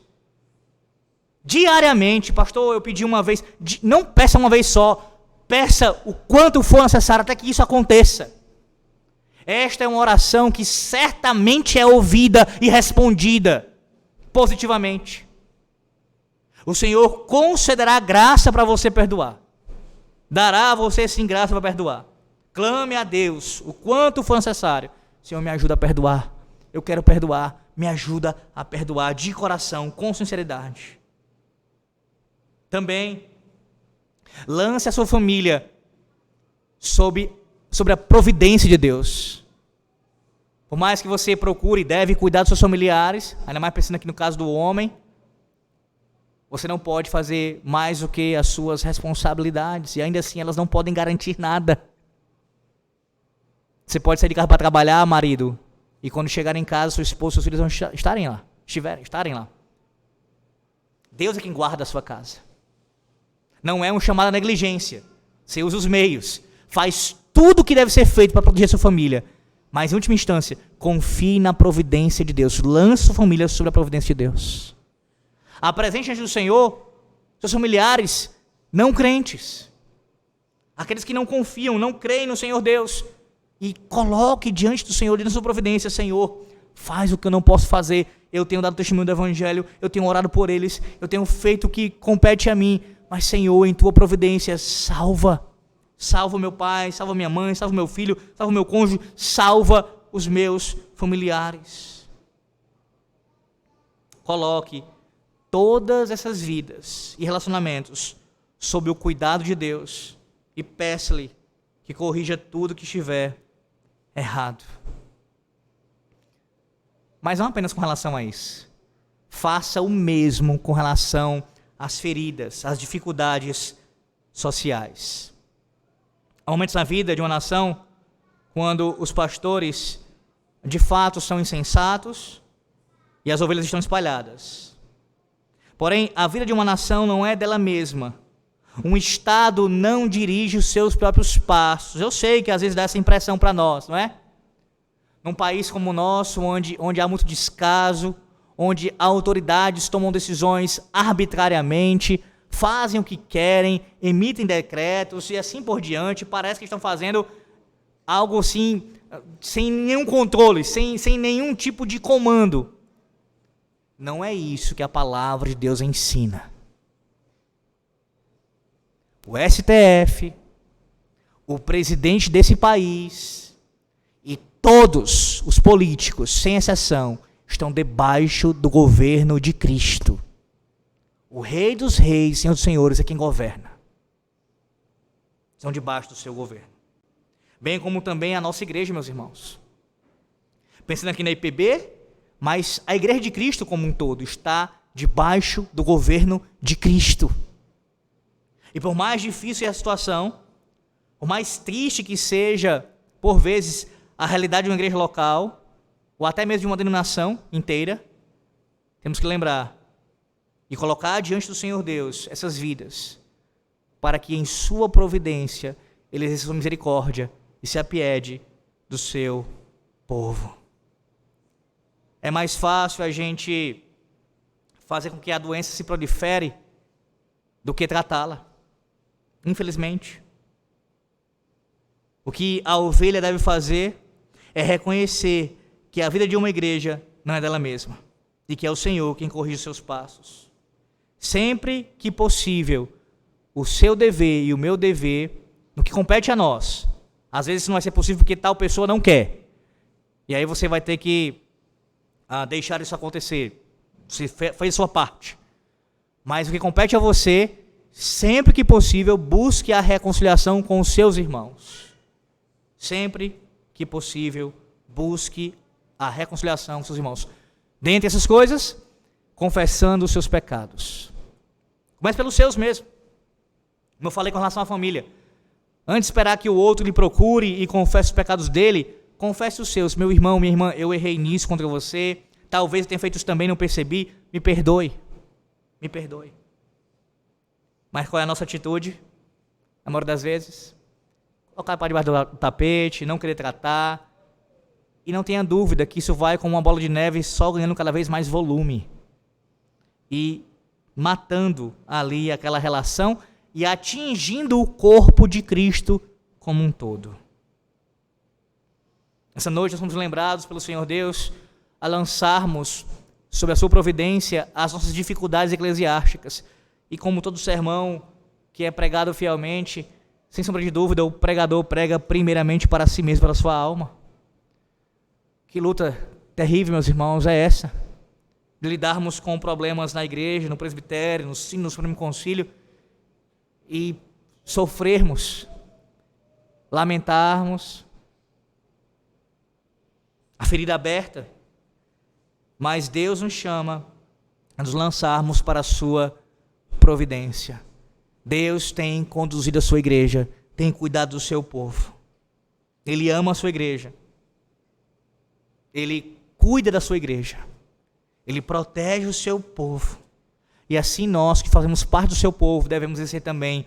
Diariamente, pastor, eu pedi uma vez, não peça uma vez só, peça o quanto for necessário até que isso aconteça. Esta é uma oração que certamente é ouvida e respondida positivamente. O Senhor concederá graça para você perdoar. dará a você sim graça para perdoar. Clame a Deus o quanto for necessário. Senhor, me ajuda a perdoar. Eu quero perdoar. Me ajuda a perdoar de coração, com sinceridade. Também, lance a sua família sobre a providência de Deus. Por mais que você procure e deve cuidar dos seus familiares, ainda mais pensando aqui no caso do homem, você não pode fazer mais do que as suas responsabilidades, e ainda assim elas não podem garantir nada. Você pode sair de casa para trabalhar, marido, e quando chegar em casa, sua esposa, seus filhos vão estarem lá. Deus é quem guarda a sua casa. Não é um chamado à negligência. Você usa os meios, faz tudo o que deve ser feito para proteger sua família, mas em última instância, confie na providência de Deus. Lance sua família sobre a providência de Deus. Apresente diante do Senhor seus familiares não crentes, aqueles que não confiam, não creem no Senhor Deus, e coloque diante do Senhor, diante da sua providência: Senhor, faz o que eu não posso fazer. Eu tenho dado testemunho do Evangelho, eu tenho orado por eles, eu tenho feito o que compete a mim, mas Senhor, em tua providência, salva o meu pai, salva minha mãe, salva o meu filho, salva o meu cônjuge, salva os meus familiares. Coloque todas essas vidas e relacionamentos sob o cuidado de Deus e peça-lhe que corrija tudo que estiver errado. Mas não apenas com relação a isso. Faça o mesmo com relação às feridas, às dificuldades sociais. Há momentos na vida de uma nação quando os pastores de fato são insensatos e as ovelhas estão espalhadas. Porém, a vida de uma nação não é dela mesma. Um Estado não dirige os seus próprios passos. Eu sei que às vezes dá essa impressão para nós, não é? Num país como o nosso, onde há muito descaso, onde autoridades tomam decisões arbitrariamente, fazem o que querem, emitem decretos e assim por diante, parece que estão fazendo algo assim, sem nenhum controle, sem nenhum tipo de comando. Não é isso que a palavra de Deus ensina. O STF, o presidente desse país e todos os políticos, sem exceção, estão debaixo do governo de Cristo. O Rei dos Reis, Senhor dos Senhores é quem governa. Estão debaixo do seu governo. Bem como também a nossa igreja, meus irmãos. Pensando aqui na IPB, mas a igreja de Cristo como um todo está debaixo do governo de Cristo. E por mais difícil a situação, por mais triste que seja, por vezes, a realidade de uma igreja local, ou até mesmo de uma denominação inteira, temos que lembrar e colocar diante do Senhor Deus essas vidas, para que em sua providência Ele exerça sua misericórdia e se apiede do seu povo. É mais fácil a gente fazer com que a doença se prolifere do que tratá-la. Infelizmente. O que a ovelha deve fazer é reconhecer que a vida de uma igreja não é dela mesma e que é o Senhor quem corrige os seus passos. Sempre que possível, o seu dever e o meu dever, no que compete a nós, às vezes isso não vai ser possível porque tal pessoa não quer. E aí você vai ter que deixar isso acontecer. Você fez a sua parte. Mas o que compete a você, sempre que possível, busque a reconciliação com os seus irmãos. Sempre que possível, busque a reconciliação com os seus irmãos. Dentre essas coisas, confessando os seus pecados. Comece pelos seus mesmo. Como eu falei com relação à família. Antes de esperar que o outro lhe procure e confesse os pecados dele, confesse os seus. Meu irmão, minha irmã, eu errei nisso contra você. Talvez eu tenha feito isso também, não percebi. Me perdoe. Me perdoe. Mas qual é a nossa atitude? Na maioria das vezes, colocar para debaixo do tapete, não querer tratar. E não tenha dúvida que isso vai como uma bola de neve só ganhando cada vez mais volume. E matando ali aquela relação e atingindo o corpo de Cristo como um todo. Essa noite nós somos lembrados pelo Senhor Deus a lançarmos sobre a sua providência as nossas dificuldades eclesiásticas. E como todo sermão que é pregado fielmente, sem sombra de dúvida, o pregador prega primeiramente para si mesmo, para a sua alma. Que luta terrível, meus irmãos, é essa? De lidarmos com problemas na igreja, no presbitério, no Supremo Concílio, e sofrermos, lamentarmos, a ferida aberta. Mas Deus nos chama a nos lançarmos para a sua providência. Deus tem conduzido a sua igreja, tem cuidado do seu povo. Ele ama a sua igreja. Ele cuida da sua igreja. Ele protege o seu povo. E assim nós, que fazemos parte do seu povo, devemos exercer também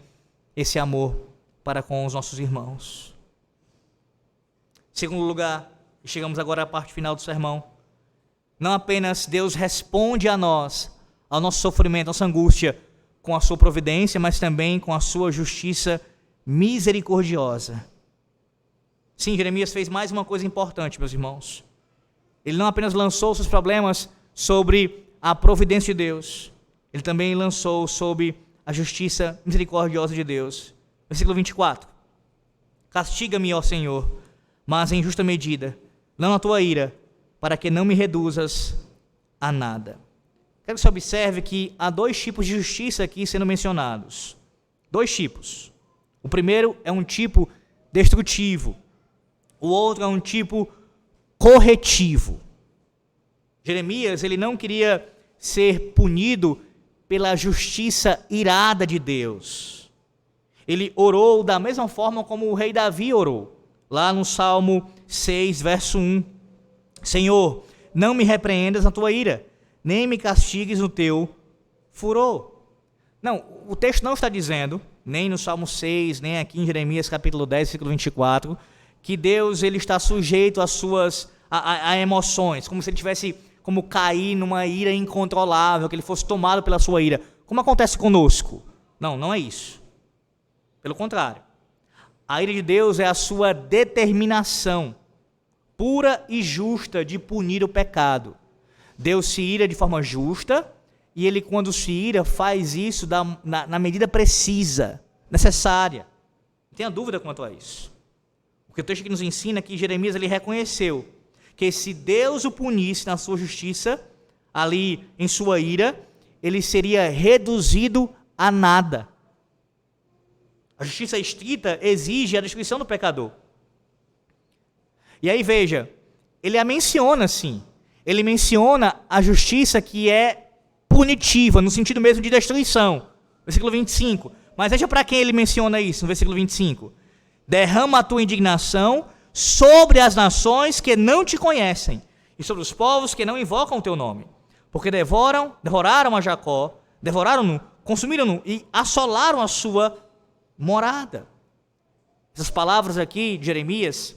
esse amor para com os nossos irmãos. Em segundo lugar, chegamos agora à parte final do sermão. Não apenas Deus responde a nós, ao nosso sofrimento, à nossa angústia, com a sua providência, mas também com a sua justiça misericordiosa. Sim, Jeremias fez mais uma coisa importante, meus irmãos. Ele não apenas lançou seus problemas sobre a providência de Deus, ele também lançou sobre a justiça misericordiosa de Deus. Versículo 24. Castiga-me, ó Senhor, mas em justa medida, não na tua ira, para que não me reduzas a nada. Quero que você observe que há dois tipos de justiça aqui sendo mencionados. Dois tipos. O primeiro é um tipo destrutivo. O outro é um tipo corretivo. Jeremias, ele não queria ser punido pela justiça irada de Deus. Ele orou da mesma forma como o rei Davi orou. Lá no Salmo 6, verso 1. Senhor, não me repreendas na tua ira, nem me castigues no teu furor. Não, o texto não está dizendo, nem no Salmo 6, nem aqui em Jeremias capítulo 10, versículo 24, que Deus ele está sujeito a emoções, como se ele tivesse como cair numa ira incontrolável, que ele fosse tomado pela sua ira, como acontece conosco. Não, não é isso. Pelo contrário. A ira de Deus é a sua determinação pura e justa de punir o pecado. Deus se ira de forma justa, e ele, quando se ira, faz isso na medida precisa, necessária. Não tenha dúvida quanto a isso. Porque o texto que nos ensina é que Jeremias ele reconheceu que se Deus o punisse na sua justiça, ali em sua ira, ele seria reduzido a nada. A justiça estrita exige a destruição do pecador. E aí veja, ele a menciona sim. Ele menciona a justiça que é punitiva, no sentido mesmo de destruição. Versículo 25. Mas veja para quem ele menciona isso, no versículo 25. Derrama a tua indignação sobre as nações que não te conhecem, e sobre os povos que não invocam o teu nome. Porque devoraram a Jacó, devoraram-no, consumiram-no e assolaram a sua morada. Essas palavras aqui de Jeremias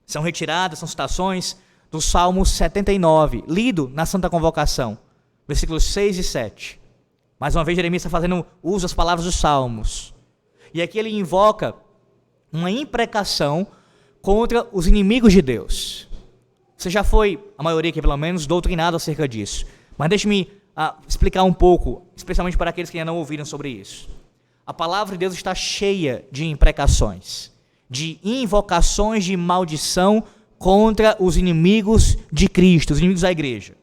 são retiradas, são citações do Salmo 79, lido na Santa Convocação, versículos 6 e 7. Mais uma vez Jeremias está fazendo uso das palavras dos Salmos. E aqui ele invoca uma imprecação contra os inimigos de Deus. Você já foi, a maioria aqui pelo menos, doutrinado acerca disso. Mas deixe-me explicar um pouco, especialmente para aqueles que ainda não ouviram sobre isso. A palavra de Deus está cheia de imprecações, de invocações de maldição contra os inimigos de Cristo, os inimigos da igreja.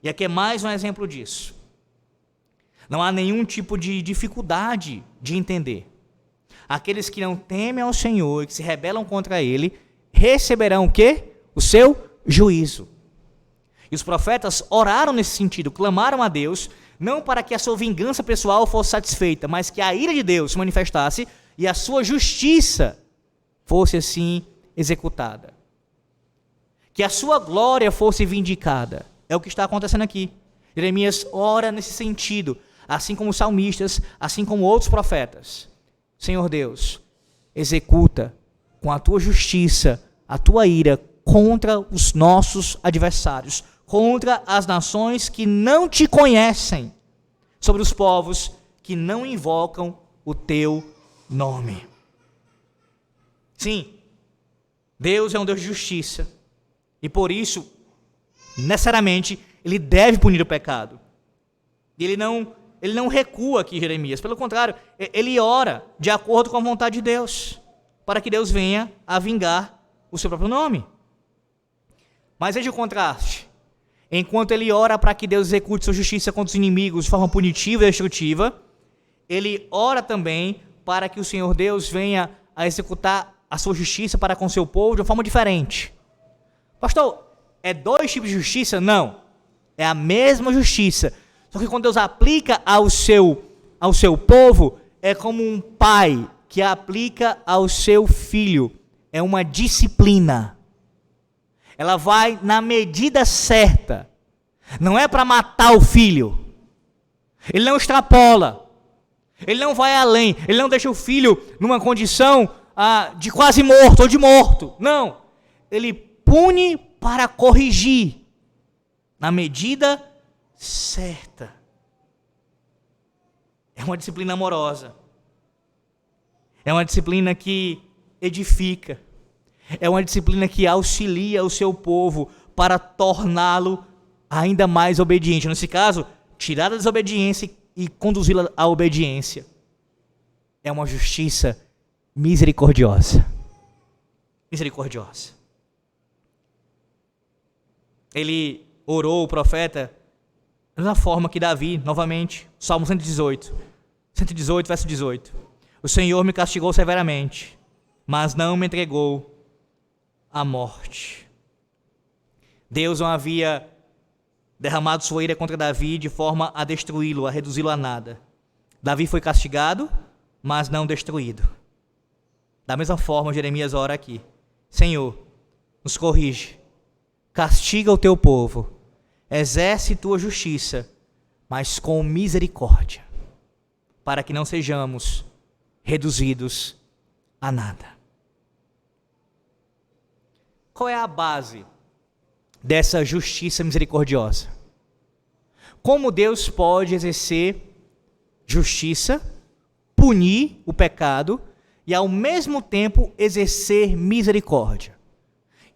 E aqui é mais um exemplo disso. Não há nenhum tipo de dificuldade de entender. Aqueles que não temem ao Senhor e que se rebelam contra Ele, receberão o quê? O seu juízo. E os profetas oraram nesse sentido, clamaram a Deus, não para que a sua vingança pessoal fosse satisfeita, mas que a ira de Deus se manifestasse e a sua justiça fosse assim executada. Que a sua glória fosse vindicada. É o que está acontecendo aqui. Jeremias ora nesse sentido, assim como os salmistas, assim como outros profetas. Senhor Deus, executa com a tua justiça a tua ira contra os nossos adversários, contra as nações que não te conhecem, sobre os povos que não invocam o teu nome. Sim, Deus é um Deus de justiça, e por isso, necessariamente, Ele deve punir o pecado. Ele não ele não recua aqui, Jeremias. Pelo contrário, ele ora de acordo com a vontade de Deus, para que Deus venha a vingar o seu próprio nome. Mas veja o contraste. Enquanto ele ora para que Deus execute sua justiça contra os inimigos de forma punitiva e destrutiva, ele ora também para que o Senhor Deus venha a executar a sua justiça para com o seu povo de uma forma diferente. Pastor, é dois tipos de justiça? Não. É a mesma justiça. Só que quando Deus aplica ao seu povo, é como um pai que aplica ao seu filho. É uma disciplina. Ela vai na medida certa. Não é para matar o filho. Ele não extrapola. Ele não vai além. Ele não deixa o filho numa condição de quase morto ou de morto. Não. Ele pune para corrigir na medida certa. É uma disciplina amorosa. É uma disciplina que edifica. É uma disciplina que auxilia o seu povo para torná-lo ainda mais obediente. Nesse caso, tirar a desobediência e conduzi-la à obediência. É uma justiça misericordiosa. Misericordiosa. Ele orou, o profeta, da mesma forma que Davi, novamente, Salmo 118, verso 18. O Senhor me castigou severamente, mas não me entregou à morte. Deus não havia derramado sua ira contra Davi de forma a destruí-lo, a reduzi-lo a nada. Davi foi castigado, mas não destruído. Da mesma forma, Jeremias ora aqui: Senhor, nos corrige, castiga o teu povo, exerce tua justiça, mas com misericórdia, para que não sejamos reduzidos a nada. Qual é a base dessa justiça misericordiosa? Como Deus pode exercer justiça, punir o pecado e ao mesmo tempo exercer misericórdia?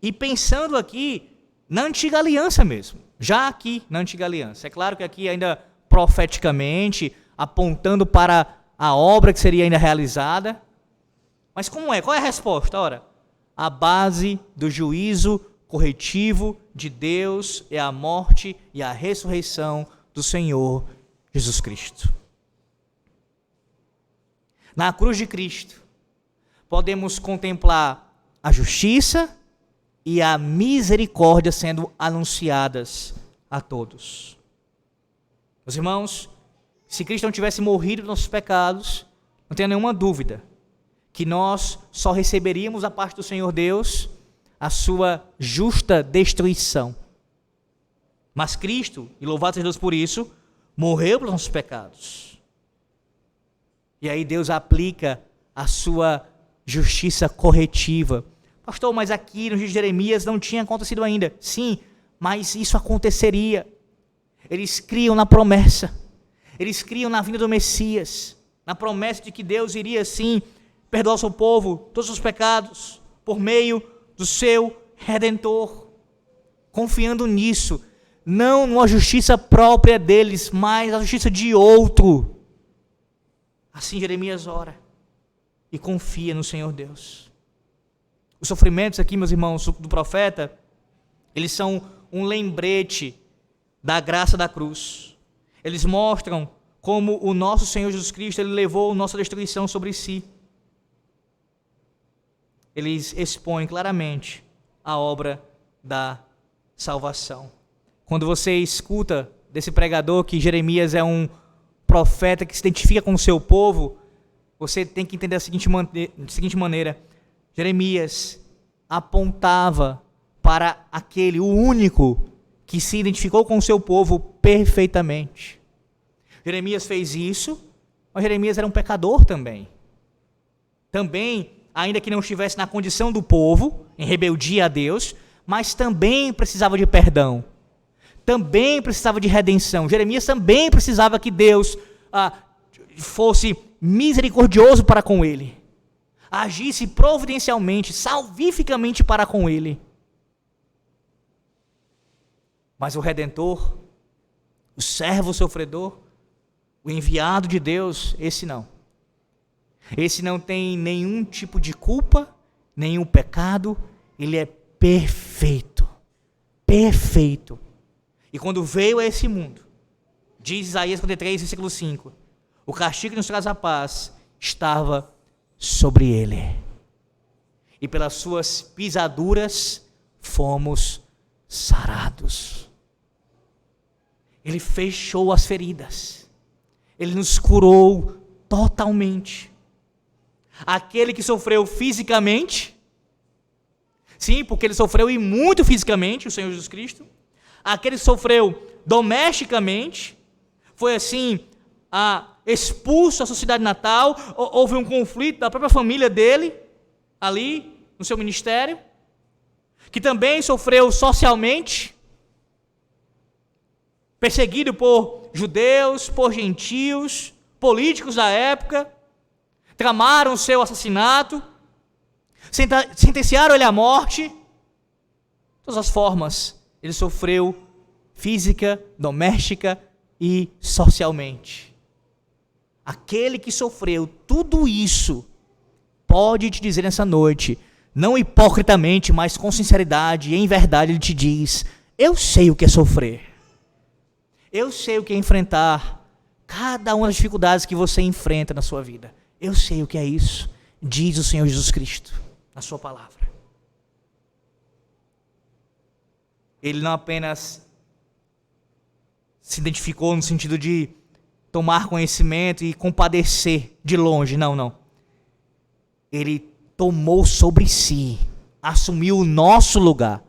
E pensando aqui na antiga aliança mesmo, já aqui na antiga aliança. É claro que aqui ainda profeticamente, apontando para a obra que seria ainda realizada. Mas como é? Qual é a resposta? Ora, a base do juízo corretivo de Deus é a morte e a ressurreição do Senhor Jesus Cristo. Na cruz de Cristo, podemos contemplar a justiça e a misericórdia sendo anunciadas a todos. Meus irmãos, se Cristo não tivesse morrido pelos nossos pecados, não tenha nenhuma dúvida que nós só receberíamos da parte do Senhor Deus a sua justa destruição. Mas Cristo, e louvado seja Deus por isso, morreu pelos nossos pecados. E aí Deus aplica a sua justiça corretiva. Pastor, mas aqui no dia de Jeremias não tinha acontecido ainda. Sim, mas isso aconteceria. Eles criam na promessa. Eles criam na vinda do Messias. Na promessa de que Deus iria sim perdoar o seu povo, todos os pecados, por meio do seu Redentor. Confiando nisso. Não numa justiça própria deles, mas a justiça de outro. Assim Jeremias ora e confia no Senhor Deus. Os sofrimentos aqui, meus irmãos, do profeta, eles são um lembrete da graça da cruz. Eles mostram como o nosso Senhor Jesus Cristo, ele levou nossa destruição sobre si. Eles expõem claramente a obra da salvação. Quando você escuta desse pregador que Jeremias é um profeta que se identifica com o seu povo, você tem que entender da seguinte maneira: Jeremias apontava para aquele, o único, que se identificou com o seu povo perfeitamente. Jeremias fez isso, mas Jeremias era um pecador também. Também, ainda que não estivesse na condição do povo, em rebeldia a Deus, mas também precisava de perdão. Também precisava de redenção. Jeremias também precisava que Deus fosse misericordioso para com ele. Agisse providencialmente, salvificamente para com ele. Mas o Redentor, o servo sofredor, O enviado de Deus, esse não. Esse não tem nenhum tipo de culpa, nenhum pecado, ele é perfeito. Perfeito. E quando veio a esse mundo, diz Isaías 53, versículo 5, o castigo que nos traz a paz estava sobre ele. E pelas suas pisaduras fomos sarados. Ele fechou as feridas. Ele nos curou totalmente. Aquele que sofreu fisicamente, sim, porque ele sofreu e muito fisicamente, o Senhor Jesus Cristo. Aquele que sofreu domesticamente, foi assim, expulso da sociedade natal, houve um conflito da própria família dele, ali, no seu ministério, que também sofreu socialmente, perseguido por judeus, por gentios, políticos da época, tramaram o seu assassinato, sentenciaram ele à morte. De todas as formas, ele sofreu física, doméstica e socialmente. Aquele que sofreu tudo isso pode te dizer nessa noite, não hipocritamente, mas com sinceridade e em verdade, ele te diz: eu sei o que é sofrer. Eu sei o que é enfrentar cada uma das dificuldades que você enfrenta na sua vida. Eu sei o que é isso, diz o Senhor Jesus Cristo na sua palavra. Ele não apenas se identificou no sentido de tomar conhecimento e compadecer de longe, não. Ele tomou sobre si, assumiu o nosso lugar.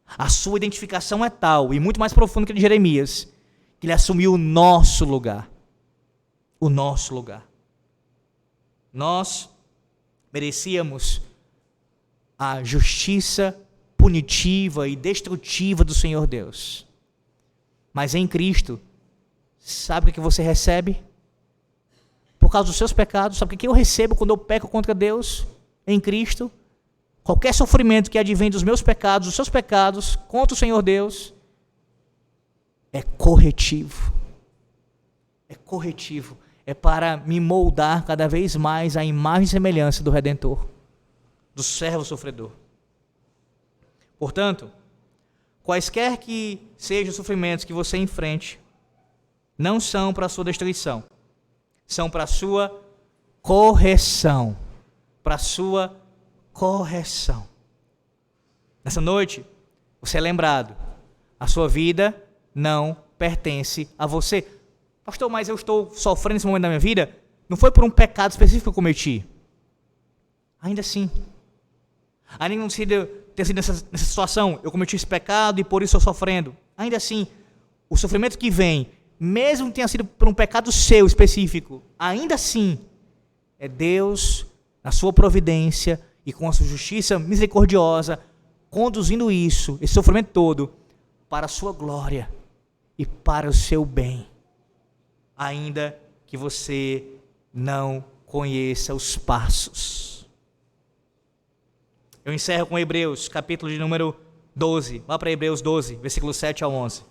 A sua identificação é tal, e muito mais profunda que a de Jeremias, que ele assumiu o nosso lugar. O nosso lugar. Nós merecíamos a justiça punitiva e destrutiva do Senhor Deus. Mas em Cristo, sabe o que você recebe? Por causa dos seus pecados, sabe o que eu recebo quando eu peco contra Deus? Em Cristo, qualquer sofrimento que advém dos meus pecados, dos seus pecados, contra o Senhor Deus, é corretivo. É corretivo. É para me moldar cada vez mais à imagem e semelhança do Redentor, do servo sofredor. Portanto, quaisquer que sejam os sofrimentos que você enfrente, não são para a sua destruição, são para a sua correção. Para a sua correção. Nessa noite, você é lembrado, a sua vida não pertence a você. Pastor, mas eu estou sofrendo nesse momento da minha vida, não foi por um pecado específico que eu cometi. Ainda assim. Ainda não ter sido nessa situação, eu cometi esse pecado e por isso estou sofrendo. Ainda assim, o sofrimento que vem, mesmo que tenha sido por um pecado seu específico, ainda assim, é Deus, na sua providência e com a sua justiça misericordiosa, conduzindo isso, esse sofrimento todo, para a sua glória e para o seu bem. Ainda que você não conheça os passos. Eu encerro com Hebreus, capítulo de número 12. Vá para Hebreus 12, versículos 7 ao 11.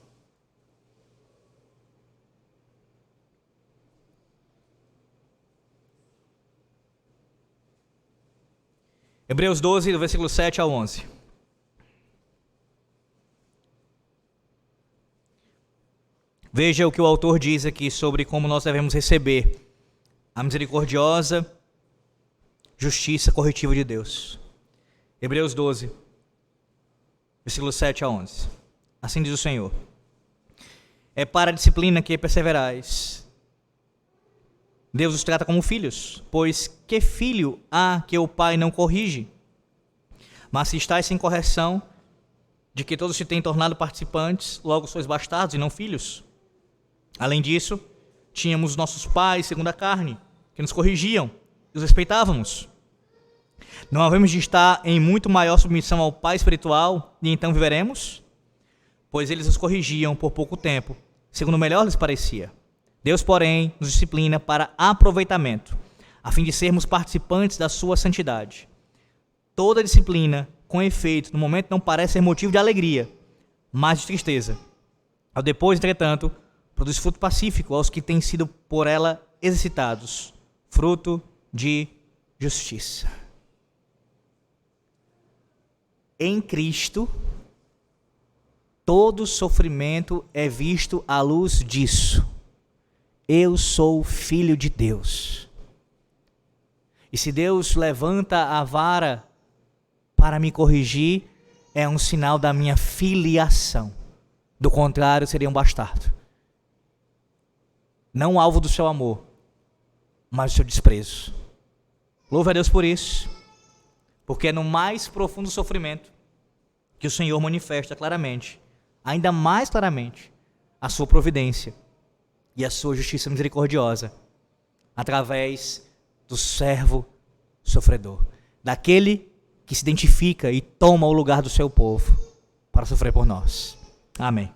Hebreus 12, do versículo 7 ao 11. Veja o que o autor diz aqui sobre como nós devemos receber a misericordiosa justiça corretiva de Deus. Hebreus 12, versículos 7 a 11. Assim diz o Senhor: é para a disciplina que perseverais. Deus os trata como filhos, pois que filho há que o pai não corrige? Mas se estáis sem correção, de que todos se têm tornado participantes, logo sois bastardos e não filhos. Além disso, tínhamos nossos pais segundo a carne, que nos corrigiam e os respeitávamos. Não havemos de estar em muito maior submissão ao Pai espiritual, e então viveremos? Pois eles nos corrigiam por pouco tempo, segundo melhor lhes parecia. Deus, porém, nos disciplina para aproveitamento, a fim de sermos participantes da sua santidade. Toda disciplina, com efeito, no momento não parece ser motivo de alegria, mas de tristeza. Ao depois, entretanto, produz fruto pacífico aos que têm sido por ela exercitados, fruto de justiça. Em Cristo, todo sofrimento é visto à luz disso. Eu sou filho de Deus. E se Deus levanta a vara para me corrigir, é um sinal da minha filiação. Do contrário, seria um bastardo. Não alvo do seu amor, mas do seu desprezo. Louve a Deus por isso, porque é no mais profundo sofrimento que o Senhor manifesta claramente, ainda mais claramente, a sua providência e a sua justiça misericordiosa, através do servo sofredor, daquele que se identifica e toma o lugar do seu povo para sofrer por nós. Amém.